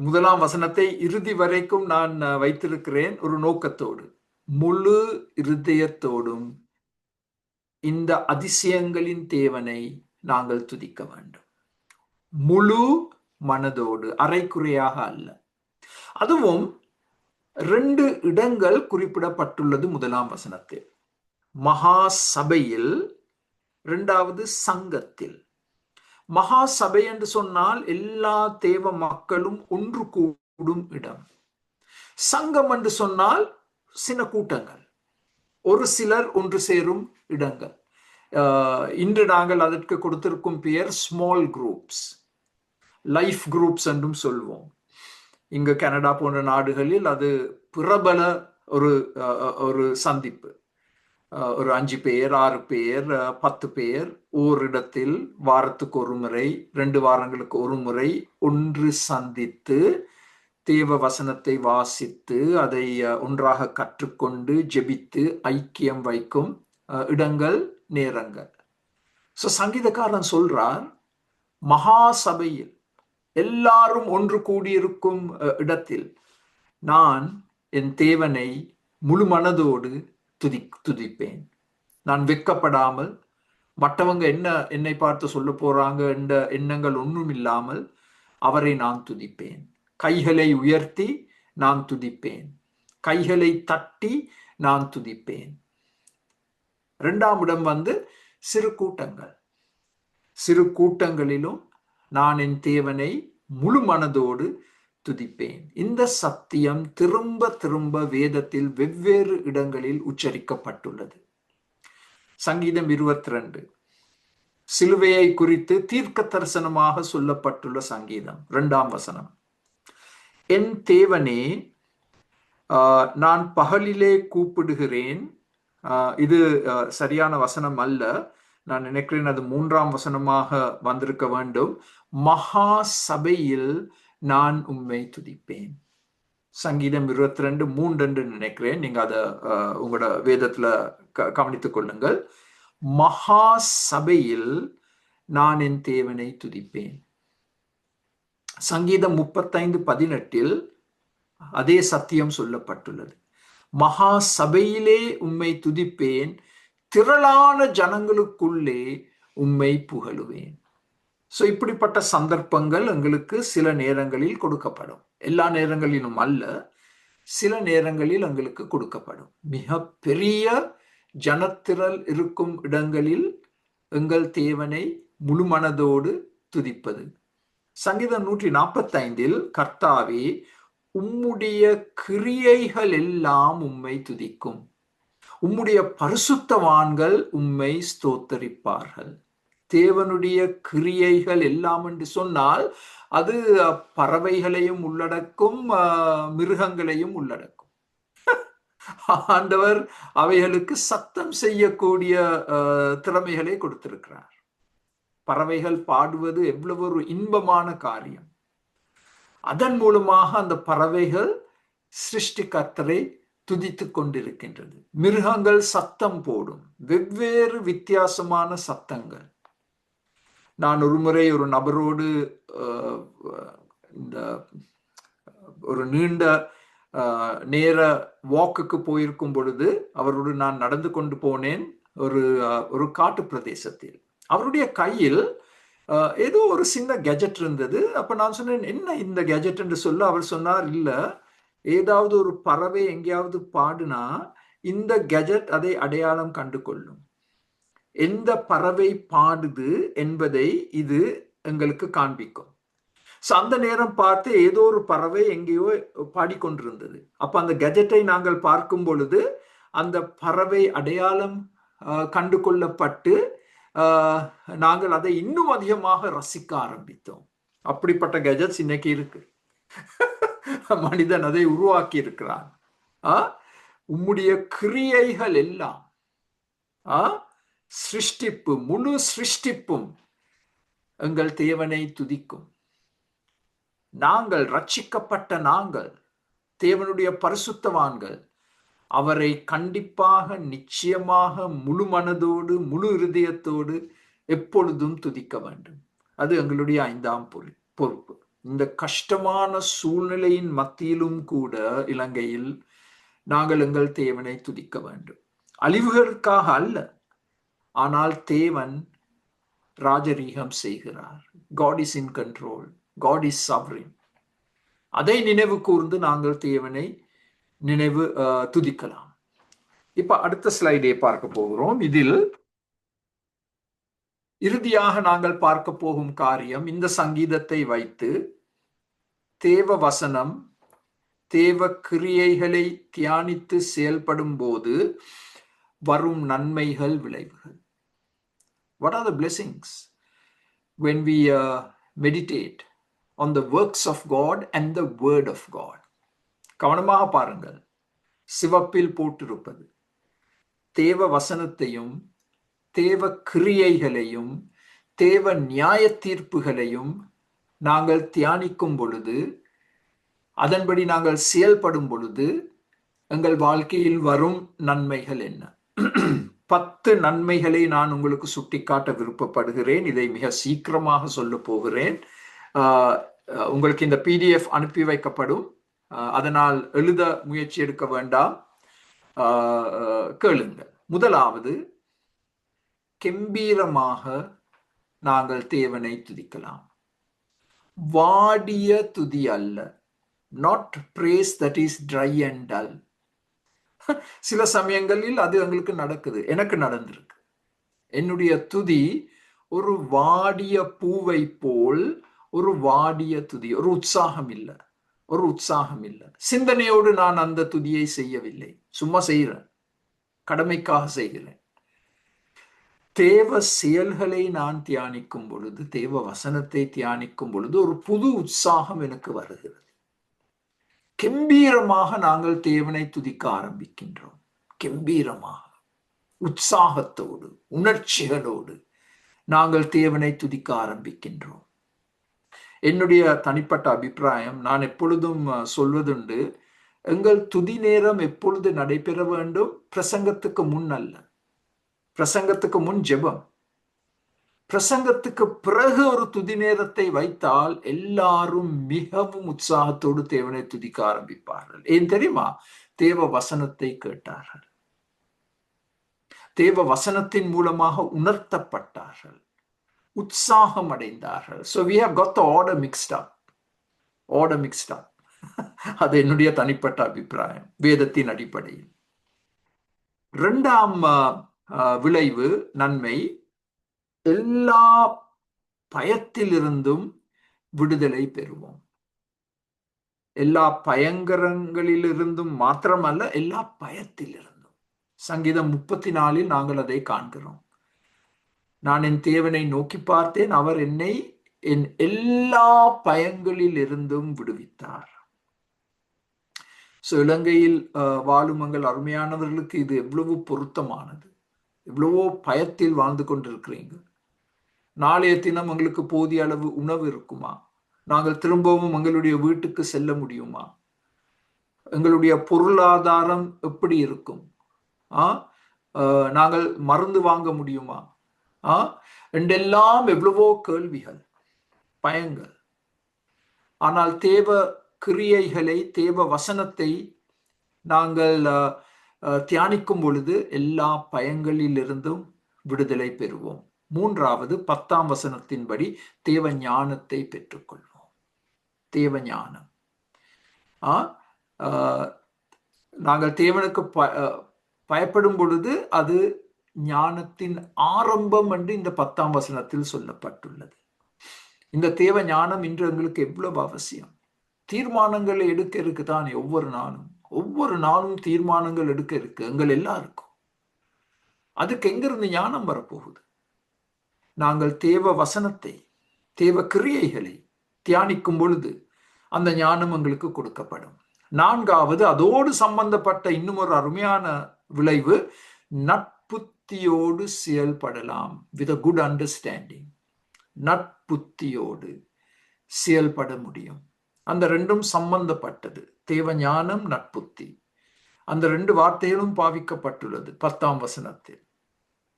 1ஆம் வசனத்தை இறுதி வரைக்கும் நான் வைத்திருக்கிறேன் ஒரு நோக்கத்தோடு. முழு இருதயத்தோடும் இந்த அதிசயங்களின் தேவனை நாங்கள் துதிக்க வேண்டும். முழு மனதோடு, அரைக்குறையாக அல்ல. அதுவும் 2 இடங்கள் குறிப்பிடப்பட்டுள்ளது 1ஆம் வசனத்தில். மகா சபையில், 2வது சங்கத்தில். மகா சபை என்று சொன்னால் எல்லா தேவ மக்களும் ஒன்று கூடும் இடம். சங்கம் என்று சொன்னால் சில கூட்டங்கள், ஒரு சிலர் ஒன்று சேரும் இடங்கள். இன்று நாங்கள் அதற்கு கொடுத்திருக்கும் பெயர் ஸ்மால் குரூப்ஸ், லைஃப் குரூப்ஸ் என்றும் சொல்வோம். இங்கு கனடா போன்ற நாடுகளில் அது பிரபல ஒரு சந்திப்பு. ஒரு 5 பேர், 6 பேர், 10 பேர் ஓரிடத்தில் வாரத்துக்கு ஒரு முறை, 2 வாரங்களுக்கு ஒரு முறை ஒன்று சந்தித்து தேவ வசனத்தை வாசித்து அதை ஒன்றாக கற்றுக்கொண்டு ஜெபித்து ஐக்கியம் வைக்கும் இடங்கள், நேரங்கள். சங்கீதக்காரன் சொல்றார், மகா சபையில் எல்லாரும் ஒன்று கூடியிருக்கும் இடத்தில் நான் என் தேவனை முழு மனதோடு துதிப்பேன். நான் வெட்கப்படாமல், மற்றவங்க என்னை பார்த்து சொல்ல போறாங்க என்ற எண்ணங்கள் ஒன்றும் இல்லாமல் அவரை நான் துதிப்பேன். கைகளை உயர்த்தி நான் துதிப்பேன், கைகளை தட்டி நான் துதிப்பேன். 2ஆம் இடம் சிறு கூட்டங்கள். சிறு கூட்டங்களிலும் நான் என் தேவனை முழு மனதோடு துதிப்பேன். இந்த சத்தியம் திரும்ப திரும்ப வேதத்தில் வெவ்வேறு இடங்களில் உச்சரிக்கப்பட்டுள்ளது. சங்கீதம் 22 சிலுவையை குறித்து தீர்க்க தரிசனமாக சொல்லப்பட்டுள்ள சங்கீதம், 2ஆம் வசனம். என் தேவனே, நான் பகலிலே கூப்பிடுகிறேன். இது சரியான வசனம் அல்ல, நான் நினைக்கிறேன் அது 3ஆம் வசனமாக வந்திருக்க வேண்டும். மகா சபையில் நான் உம்மை துதிப்பேன். சங்கீதம் 22:3 என்று நினைக்கிறேன். நீங்க அதை உங்களோட வேதத்துல கவனித்துக் கொள்ளுங்கள். மகா சபையில் நான் என் தேவனை துதிப்பேன். சங்கீதம் 35:18 அதே சத்தியம் சொல்லப்பட்டுள்ளது. மகா சபையிலே உம்மை துதிப்பேன், திரளான ஜனங்களுக்குள்ளே உம்மை புகழுவேன். இப்படிப்பட்ட சந்தர்ப்பங்கள் எங்களுக்கு சில நேரங்களில் கொடுக்கப்படும். எல்லா நேரங்களிலும் அல்ல, சில நேரங்களில் எங்களுக்கு கொடுக்கப்படும். மிக பெரிய ஜனத்திரள் இருக்கும் இடங்களில் எங்கள் தேவனை முழு மனதோடு துதிப்பது. சங்கீதம் 145 கர்த்தாவே, உம்முடைய கிரியைகள் எல்லாம் உம்மை துதிக்கும், உம்முடைய பரிசுத்தவான்கள் உம்மை ஸ்தோத்தரிப்பார்கள். தேவனுடைய கிரியைகள் எல்லாம் என்று சொன்னால் அது பறவைகளையும் உள்ளடக்கும், மிருகங்களையும் உள்ளடக்கும். ஆண்டவர் அவைகளுக்கு சத்தம் செய்யக்கூடிய திறமைகளை கொடுத்திருக்கிறார். பறவைகள் பாடுவது எவ்வளவு ஒரு இன்பமான காரியம். அதன் மூலமாக அந்த பறவைகள் சிருஷ்டிகர்த்தரை துதிக்கும். 2 துதித்துக் கொண்டிருக்கின்றது. மிருகங்கள் சத்தம் போடும், வெவ்வேறு வித்தியாசமான சத்தங்கள். நான் ஒரு முறை ஒரு நபரோடு இந்த ஒரு நீண்ட நேர வாக்குக்கு போயிருக்கும் பொழுது அவரோடு நான் நடந்து கொண்டு போனேன். ஒரு காட்டு பிரதேசத்தில் அவருடைய கையில் ஏதோ ஒரு சின்ன கெஜெட் இருந்தது. அப்ப நான் சொன்னேன், என்ன இந்த கெஜெட் என்று சொல்ல அவர் சொன்னார், இல்ல, ஏதாவது ஒரு பறவை எங்கேயாவது பாடுனா இந்த கெஜெட் அதை அடையாளம் கண்டு கொள்ளும். எந்த பறவை பாடுது என்பதை இது எங்களுக்கு காண்பிக்கும். அந்த நேரம் பார்த்து ஏதோ ஒரு பறவை எங்கேயோ பாடிக்கொண்டிருந்தது. அப்ப அந்த கெஜெட்டை நாங்கள் பார்க்கும் பொழுது அந்த பறவை அடையாளம் கண்டு கொள்ளப்பட்டு நாங்கள் அதை இன்னும் அதிகமாக ரசிக்க ஆரம்பித்தோம். அப்படிப்பட்ட கெஜெட்ஸ் இன்னைக்கு இருக்கு. மனிதன் அதை உருவாக்கி இருக்கிறான். உம்முடைய கிரியைகள் எல்லாம் சிருஷ்டிப்பு, முழு சிருஷ்டிப்பும் எங்கள் தேவனை துதிக்கும். நாங்கள் ரட்சிக்கப்பட்ட நாங்கள், தேவனுடைய பரிசுத்தவான்கள், அவரை கண்டிப்பாக நிச்சயமாக முழு மனதோடு முழு இருதயத்தோடு எப்பொழுதும் துதிக்க வேண்டும். அது எங்களுடைய 5ஆம் பொறுப்பு. இந்த கஷ்டமான சூழ்நிலையின் மத்தியிலும் கூட இலங்கையில் நாங்கள் எங்கள் தேவனை துதிக்க வேண்டும். அழிவுகளுக்காக அல்ல, ஆனால் தேவன் ராஜரீகம் செய்கிறார். God is in control. God is sovereign. அதை நினைவு கூர்ந்து நாங்கள் தேவனை துதிக்கலாம். இப்ப அடுத்த ஸ்லைடை பார்க்க போகிறோம். இதில் இறுதியாக நாங்கள் பார்க்க போகும் காரியம், இந்த சங்கீதத்தை வைத்து தேவ வசனம், தேவ கிரியைகளை தியானித்து செயல்படும் போது வரும் நன்மைகள், விளைவுகள். What are the blessings when we meditate on the works of God and the word of God? கவனமாக பாருங்கள். சிவப்பில் போட்டிருப்பது தேவ வசனத்தையும் தேவ கிரியைகளையும் தேவ நியாய தீர்ப்புகளையும் நாங்கள் தியானிக்கும் பொழுது, அதன்படி நாங்கள் செயல்படும் பொழுது எங்கள் வாழ்க்கையில் வரும் நன்மைகள் என்ன? 10 நன்மைகளை நான் உங்களுக்கு சுட்டிக்காட்ட விருப்பப்படுகிறேன். இதை மிக சீக்கிரமாக சொல்ல போகிறேன். உங்களுக்கு இந்த PDF அனுப்பி வைக்கப்படும். அதனால் எழுத முயற்சி எடுக்க வேண்டாம், கேளுங்கள். முதலாவது, கெம்பீரமாக நாங்கள் தேவனை துதிக்கலாம். வாடிய துதி அல்ல. not praise that is dry and dull. சில சமயங்களில் அது எங்களுக்கு நடக்குது, எனக்கு நடந்திருக்கு. என்னுடைய துதி ஒரு வாடிய பூவை போல், ஒரு வாடிய துதி, ஒரு உற்சாகம் இல்லை, ஒரு உற்சாகம் இல்லை. சிந்தனையோடு நான் அந்த துதியை செய்யவில்லை, சும்மா செய்கிறேன், கடமைக்காக செய்கிறேன். தேவ செயல்களை நான் தியானிக்கும் பொழுது, தேவ வசனத்தை தியானிக்கும் பொழுது ஒரு புது உற்சாகம் எனக்கு வருகிறது. கெம்பீரமாக நாங்கள் தேவனை துதிக்க ஆரம்பிக்கின்றோம். கெம்பீரமாக, உற்சாகத்தோடு, உணர்ச்சிகளோடு நாங்கள் தேவனை துதிக்க ஆரம்பிக்கின்றோம். என்னுடைய தனிப்பட்ட அபிப்பிராயம், நான் எப்பொழுதும் சொல்வதுண்டு, எங்கள் துதி நேரம் எப்பொழுது நடைபெற வேண்டும்? பிரசங்கத்துக்கு முன் அல்ல. பிரசங்கத்துக்கு முன் ஜெபம், பிரசங்கத்துக்கு பிறகு ஒரு துதி நேரத்தை வைத்தால் எல்லாரும் மிகவும் உற்சாகத்தோடு தேவனை துதிக்க ஆரம்பிப்பார்கள். ஏன் தெரியுமா? தேவ வசனத்தை கேட்டார்கள், தேவ வசனத்தின் மூலமாக உணர்த்தப்பட்டார்கள், உற்சாகம் அடைந்தார்கள். So we have got the order mixed up. Order mixed up. அது என்னுடைய தனிப்பட்ட அபிப்பிராயம் வேதத்தின் அடிப்படையில். 2ஆம் விளைவு, நன்மை, எல்லா பயத்திலிருந்தும் விடுதலை பெறுவோம். எல்லா பயங்கரங்களிலிருந்தும் மாத்திரமல்ல, எல்லா பயத்திலிருந்தும். சங்கீதம் 34 நாங்கள் அதை காண்கிறோம். நான் என் தேவனை நோக்கி பார்த்தேன், அவர் என்னை என் எல்லா பயங்களில் இருந்தும் விடுவித்தார். இலங்கையில் வாழும் எங்கள் அருமையானவர்களுக்கு இது எவ்வளவு பொருத்தமானது. எவ்வளவோ பயத்தில் வாழ்ந்து கொண்டிருக்கிறீங்க. நாளைய தினம் எங்களுக்கு போதிய அளவு உணவு இருக்குமா? நாங்கள் திரும்பவும் எங்களுடைய வீட்டுக்கு செல்ல முடியுமா? எங்களுடைய பொருளாதாரம் எப்படி இருக்கும்? நாங்கள் மருந்து வாங்க முடியுமா? என்றெல்லாம் எவ்வளவோ கேள்விகள், பயங்கள். ஆனால் தேவ கிரியைகளை, தேவ வசனத்தை நாங்கள் தியானிக்கும் பொழுது எல்லா பயங்களிலிருந்தும் விடுதலை பெறுவோம். மூன்றாவது 10ஆம் வசனத்தின்படி தேவ ஞானத்தை பெற்றுக்கொள்வோம். தேவ ஞானம். நாங்கள் தேவனுக்கு பயப்படும் பொழுது அது ஞானத்தின் ஆரம்பம் என்று இந்த 10ஆம் வசனத்தில் சொல்லப்பட்டுள்ளது. இந்த தேவ ஞானம் இன்று எங்களுக்கு எவ்வளவு அவசியம். தீர்மானங்களை எடுக்க இருக்குதான் ஒவ்வொரு நாளும் தீர்மானங்கள் எடுக்க இருக்கு எங்கள் எல்லாருக்கும். அதுக்கு எங்கிருந்து ஞானம் வரப்போகுது? நாங்கள் தேவ வசனத்தை, தேவ கிரியைகளை தியானிக்கும் பொழுது அந்த ஞானம் எங்களுக்கு கொடுக்கப்படும். நான்காவது, அதோடு சம்பந்தப்பட்ட இன்னும் ஒரு அருமையான விளைவு, நட்புத்தியோடு செயல்படலாம். With a good understanding. நட்புத்தியோடு செயல்பட முடியும். அந்த ரெண்டும் சம்பந்தப்பட்டது. தேவ ஞானம், நட்புத்தி, அந்த ரெண்டு வார்த்தைகளும் பாவிக்கப்பட்டுள்ளது 10ஆம் வசனத்தில்.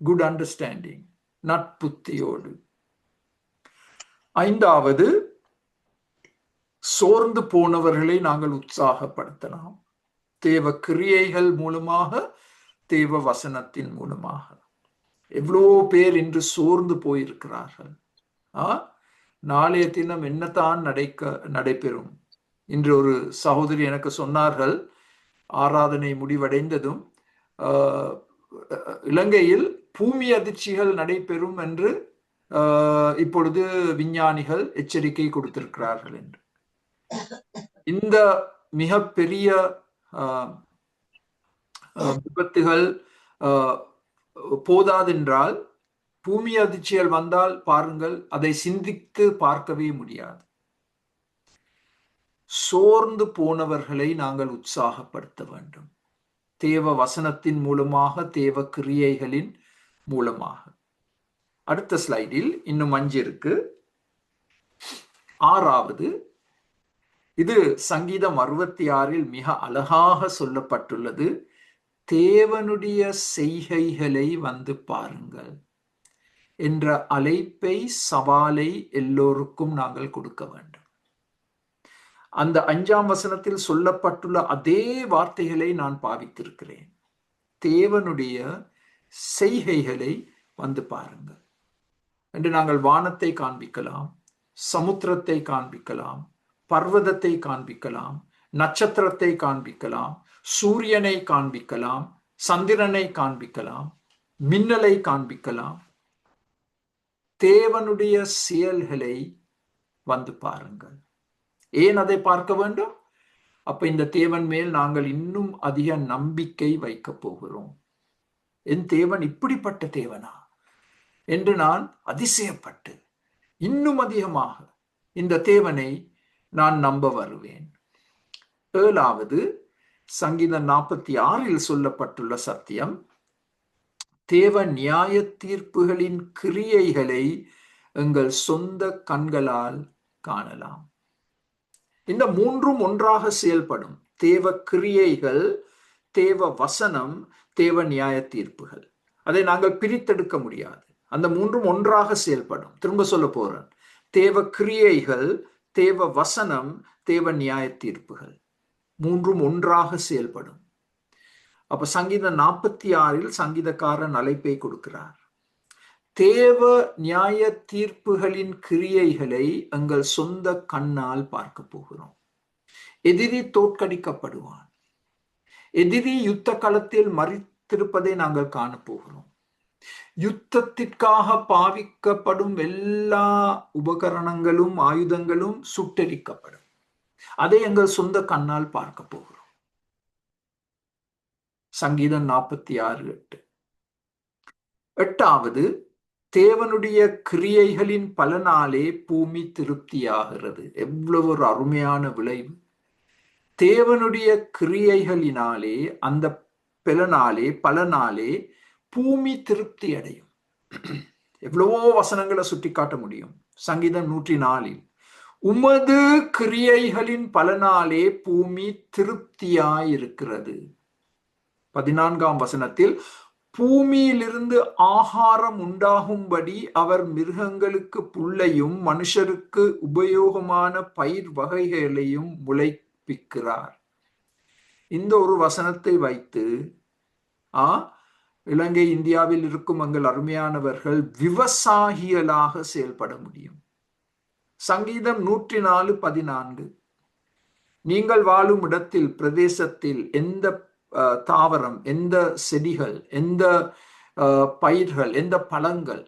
குட் அண்டர்ஸ்டாண்டிங், நட்புத்தியோடு. ஐந்தாவது, சோர்ந்து போனவர்களை நாங்கள் உற்சாகப்படுத்தலாம். தேவ கிரியைகள் மூலமாக, தேவ வசனத்தின் மூலமாக. எவ்வளோ பேர் இன்று சோர்ந்து போயிருக்கிறார்கள். நாளைய தினம் என்னத்தான் நடைபெறும்? இன்று ஒரு சகோதரி எனக்கு சொன்னார்கள், ஆராதனை முடிவடைந்ததும் இலங்கையில் பூமி அதிர்ச்சிகள் நடைபெறும் என்று இப்பொழுது விஞ்ஞானிகள் எச்சரிக்கை கொடுத்திருக்கிறார்கள் என்று. இந்த மிக பெரிய விபத்துகள் போதாதென்றால் பூமி அதிர்ச்சிகள் வந்தால் பாருங்கள், அதை சிந்தித்து பார்க்கவே முடியாது. சோர்ந்து போனவர்களை நாங்கள் உற்சாகப்படுத்த வேண்டும். தேவ வசனத்தின் மூலமாக, தேவ கிரியைகளின் மூலமாக. அடுத்த ஸ்லைடில் இன்னும் 5 இருக்கு. 6வது, இது சங்கீதம் 66 மிக அழகாக சொல்லப்பட்டுள்ளது. தேவனுடைய செய்கைகளை வந்து பாருங்கள் என்ற அழைப்பை, சவாலை எல்லோருக்கும் நாங்கள் கொடுக்க வேண்டும். அந்த 5ஆம் வசனத்தில் சொல்லப்பட்டுள்ள அதே வார்த்தைகளை நான் பாவித்திருக்கிறேன். தேவனுடைய செய்கைகளை வந்து பாருங்கள் என்று நாங்கள் வானத்தை காண்பிக்கலாம், சமுத்திரத்தை காண்பிக்கலாம், பர்வதத்தை காண்பிக்கலாம், நட்சத்திரத்தை காண்பிக்கலாம், சூரியனை காண்பிக்கலாம், சந்திரனை காண்பிக்கலாம், மின்னலை காண்பிக்கலாம். தேவனுடைய செயல்களை வந்து பாருங்கள். ஏன் அதை பார்க்க வேண்டும்? அப்ப இந்த தேவன் மேல் நாங்கள் இன்னும் அதிக நம்பிக்கை வைக்க போகிறோம். என் தேவன் இப்படிப்பட்ட தேவனா என்று நான் அதிசயப்பட்டு இன்னும் அதிகமாக இந்த தேவனை நான் நம்ப வருவேன். 7வது, சங்கீதம் 46 சொல்லப்பட்டுள்ள சத்தியம், தேவ நியாய தீர்ப்புகளின் கிரியைகளை எங்கள் சொந்த கண்களால் காணலாம். இந்த மூன்றும் ஒன்றாக செயல்படும். தேவ கிரியைகள், தேவ வசனம், தேவ நியாய தீர்ப்புகள். அதை நாங்கள் பிரித்தெடுக்க முடியாது. அந்த மூன்றும் ஒன்றாக செயல்படும். திரும்ப சொல்ல போறேன். தேவ கிரியைகள், தேவ வசனம், தேவ நியாய தீர்ப்புகள் மூன்றும் ஒன்றாக செயல்படும். அப்ப சங்கீதம் 46 சங்கீதக்காரன் அழைப்பை கொடுக்கிறார். தேவ நியாய தீர்ப்புகளின் கிரியைகளை எங்கள் சொந்த கண்ணால் பார்க்க போகிறோம். எதிரி தோற்கடிக்கப்படுவான். எதிரி யுத்த களத்தில் மறித்திருப்பதை நாங்கள் காணப்போகிறோம். யுத்தத்திற்காக பாவிக்கப்படும் எல்லா உபகரணங்களும், ஆயுதங்களும் சுட்டெரிக்கப்படும். அதை எங்கள் சொந்த கண்ணால் பார்க்க போகிறோம். சங்கீதம் 46:8. 8வது, தேவனுடைய கிரியைகளின் பலனாலே பூமி திருப்தியாகிறது. எவ்வளவு ஒரு அருமையான விளைவு! தேவனுடைய கிரியைகளினாலே, அந்த பலனாலே பூமி திருப்தி அடையும். எவ்வளவோ வசனங்களை சுட்டி காட்ட முடியும். சங்கீதம் 104 உமது கிரியைகளின் பலனாலே பூமி திருப்தியாயிருக்கிறது. 14ஆம் வசனத்தில் பூமியிலிருந்து ஆகாரம் உண்டாகும்படி அவர் மிருகங்களுக்கு புல்லையும் மனுஷருக்கு உபயோகமான பயிர் வகைகளையும் முளைப்பிக்கிறார். இந்த ஒரு வசனத்தை வைத்து இலங்கை இந்தியாவில் இருக்கும் எங்கள் அருமையானவர்கள் விவசாயிகளாக செயல்பட முடியும். சங்கீதம் 104:14 நீங்கள் வாழும் இடத்தில் பிரதேசத்தில் எந்த தாவரம், எந்த செடிகள், எந்த பயிர்கள், எந்த பழங்கள்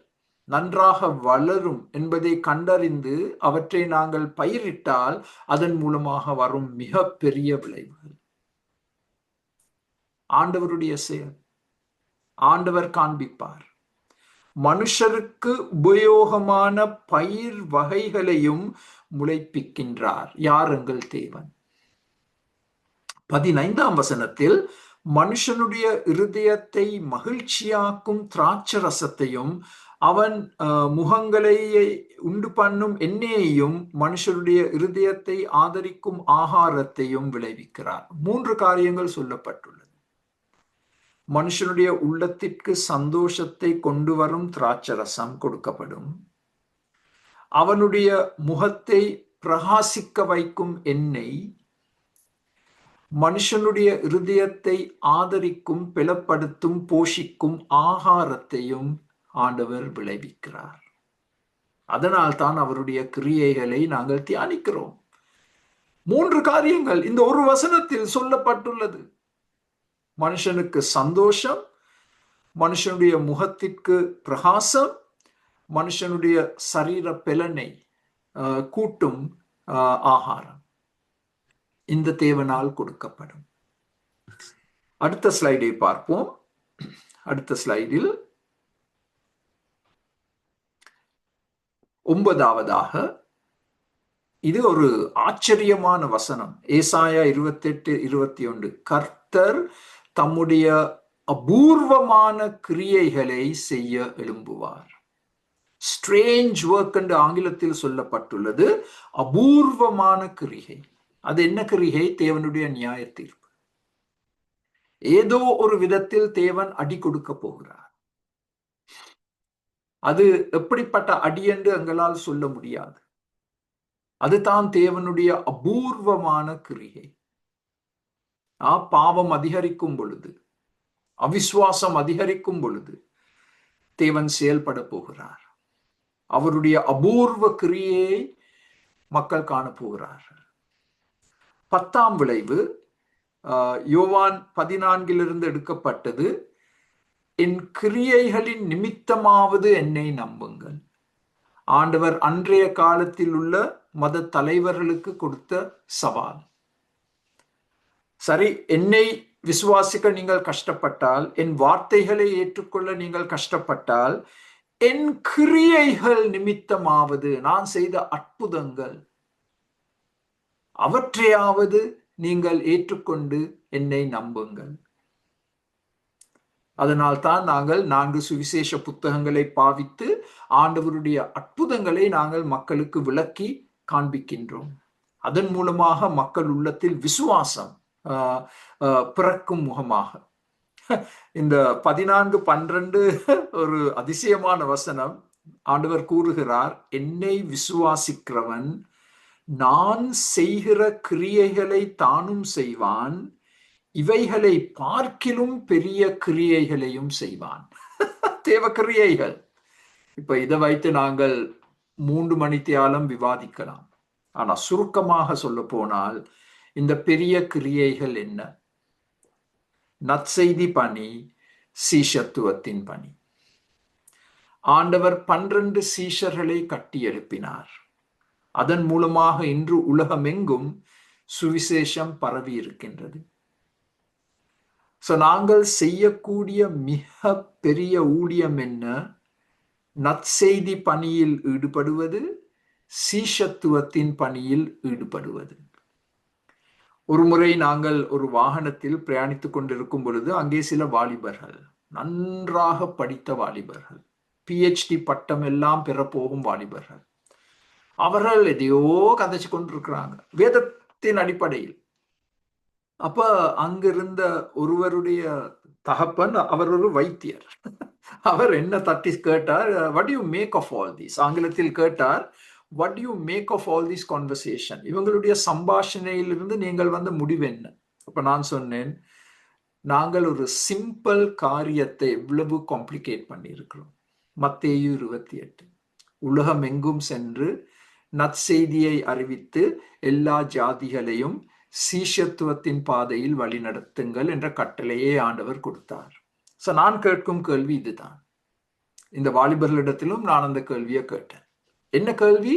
நன்றாக வளரும் என்பதை கண்டறிந்து அவற்றை நாங்கள் பயிரிட்டால் அதன் மூலமாக வரும் மிக பெரிய விளைவுகள். ஆண்டவருடைய செயல், ஆண்டவர் காண்பிப்பார். மனுஷருக்கு உபயோகமான பயிர் வகைகளையும் முளைப்பிக்கின்றார். யார்? எங்கள் தேவன். 15ஆம் வசனத்தில் மனுஷனுடைய இருதயத்தை மகிழ்ச்சியாக்கும் திராட்சரசத்தையும் அவன் முகங்களை உண்டு பண்ணும் எண்ணெயையும் மனுஷனுடைய இருதயத்தை ஆதரிக்கும் ஆகாரத்தையும் விளைவிக்கிறார். 3 காரியங்கள் சொல்லப்பட்டுள்ளது. மனுஷனுடைய உள்ளத்திற்கு சந்தோஷத்தை கொண்டு வரும் திராட்சரசம் கொடுக்கப்படும். அவனுடைய முகத்தை பிரகாசிக்க வைக்கும் எண்ணெய், மனுஷனுடைய இருதயத்தை ஆதரிக்கும், பலப்படுத்தும், போஷிக்கும் ஆகாரத்தையும் ஆண்டவர் விளைவிக்கிறார். அதனால் தான் அவருடைய கிரியைகளை நாங்கள் தியானிக்கிறோம். 3 காரியங்கள் இந்த ஒரு வசனத்தில் சொல்லப்பட்டுள்ளது. மனுஷனுக்கு சந்தோஷம், மனுஷனுடைய முகத்திற்கு பிரகாசம், மனுஷனுடைய சரீர பலனை கூட்டும் ஆகாரம் இந்த தேவனால் கொடுக்கப்படும். அடுத்த ஸ்லைடை பார்ப்போம். அடுத்த ஸ்லைடில் 9ஆவதாக இது ஒரு ஆச்சரியமான வசனம். ஏசாயா 28:21 கர்த்தர் தம்முடைய அபூர்வமான கிரியைகளை செய்ய எழும்புவார். ஸ்ட்ரேஞ்ச் ஒர்க் என்று ஆங்கிலத்தில் சொல்லப்பட்டுள்ளது. அபூர்வமான கிரிகை. அது என்ன கிரிகை? தேவனுடைய நியாய தீர்ப்பு. ஏதோ ஒரு விதத்தில் தேவன் அடி கொடுக்க போகிறார். அது எப்படிப்பட்ட அடி என்று எங்களால் சொல்ல முடியாது. அதுதான் தேவனுடைய அபூர்வமான கிரிகை. பாவம் அதிகரிக்கும் பொழுது, அவிசுவாசம் அதிகரிக்கும் பொழுது தேவன் செயல்பட போகிறார். அவருடைய அபூர்வ கிரியையை மக்கள் காணப்போகிறார்கள். 10ஆம் விளைவு யோவான் 14 எடுக்கப்பட்டது. என் கிரியைகளின் நிமித்தமாவது என்னை நம்புங்கள். ஆண்டவர் அன்றைய காலத்தில் உள்ள மத தலைவர்களுக்கு கொடுத்த சவால். சரி, என்னை விசுவாசிக்க நீங்கள் கஷ்டப்பட்டால், என் வார்த்தைகளை ஏற்றுக்கொள்ள நீங்கள் கஷ்டப்பட்டால், என் கிரியைகள் நிமித்தமாவது, நான் செய்த அற்புதங்கள், அவற்றையாவது நீங்கள் ஏற்றுக்கொண்டு என்னை நம்புங்கள். அதனால் தான் நாங்கள் 4 சுவிசேஷ புத்தகங்களை பாவித்து ஆண்டவருடைய அற்புதங்களை நாங்கள் மக்களுக்கு விளக்கி காண்பிக்கின்றோம். அதன் மூலமாக மக்கள் உள்ளத்தில் விசுவாசம் பிறக்கும் முகமாக. இந்த 14:12 ஒரு அதிசயமான வசனம். ஆண்டவர் கூறுகிறார், என்னை விசுவாசிக்கிறவன் நான் செய்கிற கிரியைகளை தானும் செய்வான், இவைகளை பார்க்கிலும் பெரிய கிரியைகளையும் செய்வான். தேவ கிரியைகள். இப்ப இதை வைத்து நாங்கள் 3 மணித்தியாலம் விவாதிக்கலாம். ஆனா சுருக்கமாக சொல்ல போனால் இந்த பெரிய கிரியைகள் என்ன? நற்செய்தி பணி, சீஷத்துவத்தின் பணி. ஆண்டவர் 12 சீஷர்களை கட்டி எழுப்பினார். அதன் மூலமாக இன்று உலகமெங்கும் சுவிசேஷம் பரவி இருக்கின்றது. நாங்கள் செய்யக்கூடிய மிக பெரிய ஊழியம் என்ன? நற்செய்தி பணியில் ஈடுபடுவது, சீஷத்துவத்தின் பணியில் ஈடுபடுவது. ஒரு முறை நாங்கள் ஒரு வாகனத்தில் பிரயாணித்துக் கொண்டிருக்கும் பொழுது அங்கே சில வாலிபர்கள், நன்றாக படித்த வாலிபர்கள், PhD பட்டம் எல்லாம் பெறப்போகும் வாலிபர்கள், அவர்கள் எதையோ கதைச்சு கொண்டிருக்கிறாங்க வேதத்தின் அடிப்படையில். அப்ப அங்கிருந்த ஒருவருடைய தகப்பன், அவர் ஒரு வைத்தியர். அவர் என்ன தட்டி கேட்டார், what you make of all this? ஆங்கிலத்தில் கேட்டார், what you make of all this conversation? இவங்களுடைய சம்பாஷணையிலிருந்து நீங்கள் வந்த முடிவு என்ன? அப்ப நான் சொன்னேன், நாங்கள் ஒரு சிம்பிள் காரியத்தை எவ்வளவு காம்ப்ளிகேட் பண்ணியிருக்கிறோம். மத்தேயு 28, உலகம் எங்கும் சென்று நற்செய்தியை அறிவித்து எல்லா ஜாதிகளையும் சீஷத்துவத்தின் பாதையில் வழிநடத்துங்கள் என்ற கட்டளையை ஆண்டவர் கொடுத்தார். சோ நான் கேட்கும் கேள்வி இதுதான். இந்த வாலிபர்களிடத்திலும் நான் அந்த கேள்வியை கேட்டேன். என்ன கேள்வி?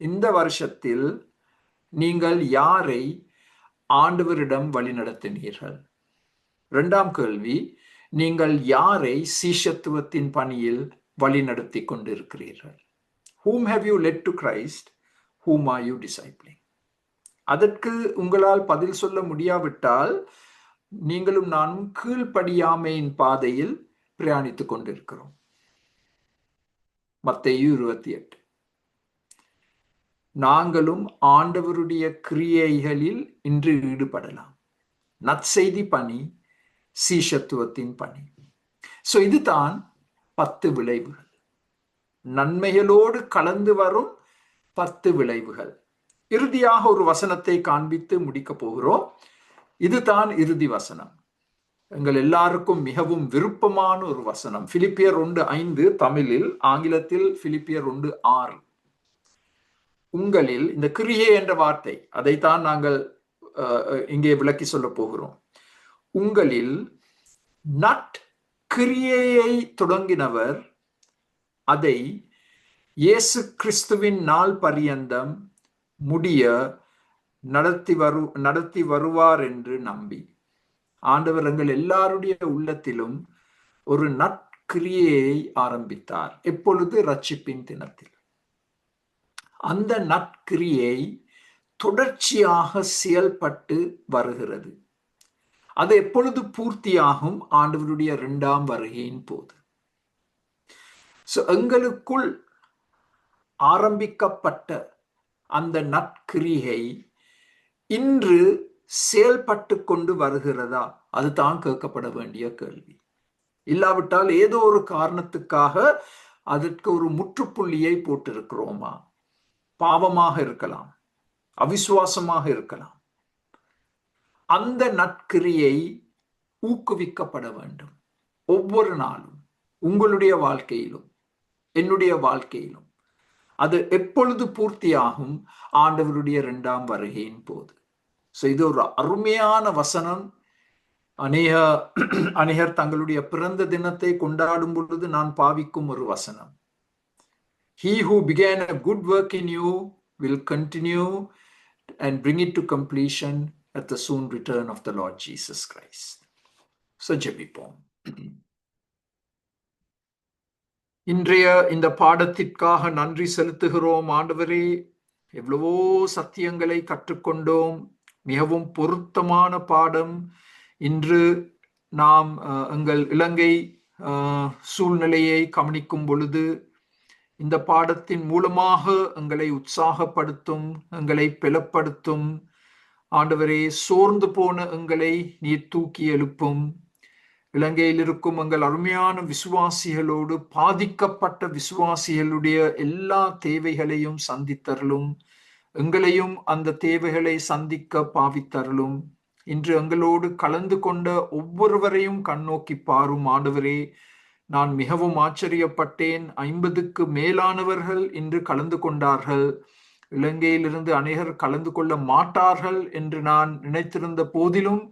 இந்த வருஷத்தில் நீங்கள் யாரை ஆண்டவரிடம் வழிநடத்தினீர்கள்? இரண்டாம் கேள்வி, நீங்கள் யாரை சீஷத்துவத்தின் பணியில் வழிநடத்தி கொண்டிருக்கிறீர்கள்? Whom have you led to Christ? Whom are you discipling? அதற்கு உங்களால் பதில் சொல்ல முடியாவிட்டால் நீங்களும் நானும் கீழ்ப்படியாமையின் பாதையில் பிரயாணித்துக் கொண்டிருக்கிறோம். மத்தேயு 28. நாங்களும் ஆண்டவருடைய கிரியைகளில் இன்று ஈடுபடலாம். நற்செய்தி பணி, சீஷத்துவத்தின் பணி. சோ இதுதான் 10 விளைவுகள். நன்மைகளோடு கலந்து வரும் 10 விளைவுகள். இறுதியாக ஒரு வசனத்தை காண்பித்து முடிக்க போகிறோம். இதுதான் இறுதி வசனம். எங்கள் எல்லாருக்கும் மிகவும் விருப்பமான ஒரு வசனம். பிலிப்பியர் 1:5 தமிழில், ஆங்கிலத்தில் பிலிப்பியர் 1:6. உங்களில், இந்த கிரியை என்ற வார்த்தை, அதைத்தான் நாங்கள் இங்கே விளக்கி சொல்ல போகிறோம். உங்களில் நற்கிரியையை தொடங்கினவர் அதை இயேசு கிறிஸ்துவின் நாள் பரியந்தம் முடிய நடத்தி வருவார் என்று நம்பி, ஆண்டவர் எங்கள் எல்லாருடைய உள்ளத்திலும் ஒரு நற்கிரியையை ஆரம்பித்தார். எப்பொழுது? ரட்சிப்பின் தினத்தில். அந்த நற்கிரியை தொடர்ச்சியாக செயல்பட்டு வருகிறது. அது எப்பொழுது பூர்த்தியாகும்? ஆண்டவருடைய 2ஆம் வருகையின் போது. எங்களுக்குள் ஆரம்பிக்கப்பட்ட அந்த நற்கிரியை இன்று செயல்பட்டு கொண்டு வருகிறதா? அதுதான் கேட்கப்பட வேண்டிய கேள்வி. இல்லாவிட்டால் ஏதோ ஒரு காரணத்துக்காக அதற்கு ஒரு முற்றுப்புள்ளியை போட்டிருக்கிறோமா? பாவமாக இருக்கலாம், அவிசுவாசமாக இருக்கலாம். அந்த நற்கிரியை ஊக்குவிக்கப்பட வேண்டும். ஒவ்வொரு நாளும் உங்களுடைய வாழ்க்கையிலும் என்னுடைய வாழ்க்கையிலும். அது எப்பொழுது பூர்த்தியாகும்? ஆண்டவருடைய 2ஆம் வருகையின் போது. இது ஒரு அருமையான வசனம். அநேகர் தங்களுடைய பிறந்த தினத்தை கொண்டாடும் பொழுது நான் பாவிக்கும் ஒரு வசனம். He who began a good work in you will continue and bring it to completion at the soon return of the Lord Jesus Christ. ஜெபிப்போம். இன்றைய இந்த பாடத்திற்காக நன்றி செலுத்துகிறோம் ஆண்டவரே. எவ்வளவோ சத்தியங்களை கற்றுக்கொண்டோம். மிகவும் பொருத்தமான பாடம். இன்று நாம் எங்கள் இலங்கை சூழ்நிலையை கவனிக்கும் பொழுது இந்த பாடத்தின் மூலமாக எங்களை உற்சாகப்படுத்தும், எங்களை பலப்படுத்தும். ஆண்டவரே, சோர்ந்து போன எங்களை நீர் தூக்கி எழுப்பும். இலங்கையில் இருக்கும் எங்கள் அருமையான விசுவாசிகளோடு பாதிக்கப்பட்ட விசுவாசிகளுடைய எல்லா தேவைகளையும் சந்தித்தருளும். எங்களையும் அந்த தேவைகளை சந்திக்க பாவித்தருளும். இன்று எங்களோடு கலந்து கொண்ட ஒவ்வொருவரையும் கண்ணோக்கி பாரும் ஆண்டவரே. நான் மிகவும் ஆச்சரியப்பட்டேன். 50க்கு மேலானவர்கள் இன்று கலந்து கொண்டார்கள். இலங்கையிலிருந்து அநேகர் கலந்து கொள்ள மாட்டார்கள் என்று நான் நினைத்திருந்த போதிலும்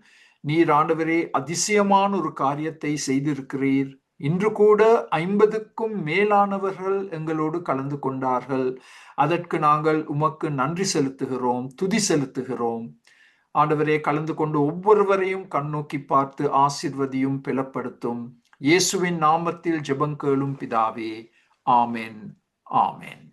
நீர் ஆண்டவரே அதிசயமான ஒரு காரியத்தை செய்திருக்கிறீர். இன்று கூட 50க்கும் மேலானவர்கள் எங்களோடு கலந்து கொண்டார்கள். அதற்கு நாங்கள் உமக்கு நன்றி செலுத்துகிறோம், துதி செலுத்துகிறோம். ஆண்டவரே, கலந்து கொண்டு ஒவ்வொருவரையும் கண்ணோக்கி பார்த்து ஆசீர்வதியும், பலப்படுத்தும். இயேசுவின் நாமத்தில் ஜெபம் கேளும் பிதாவே. ஆமென், ஆமென்.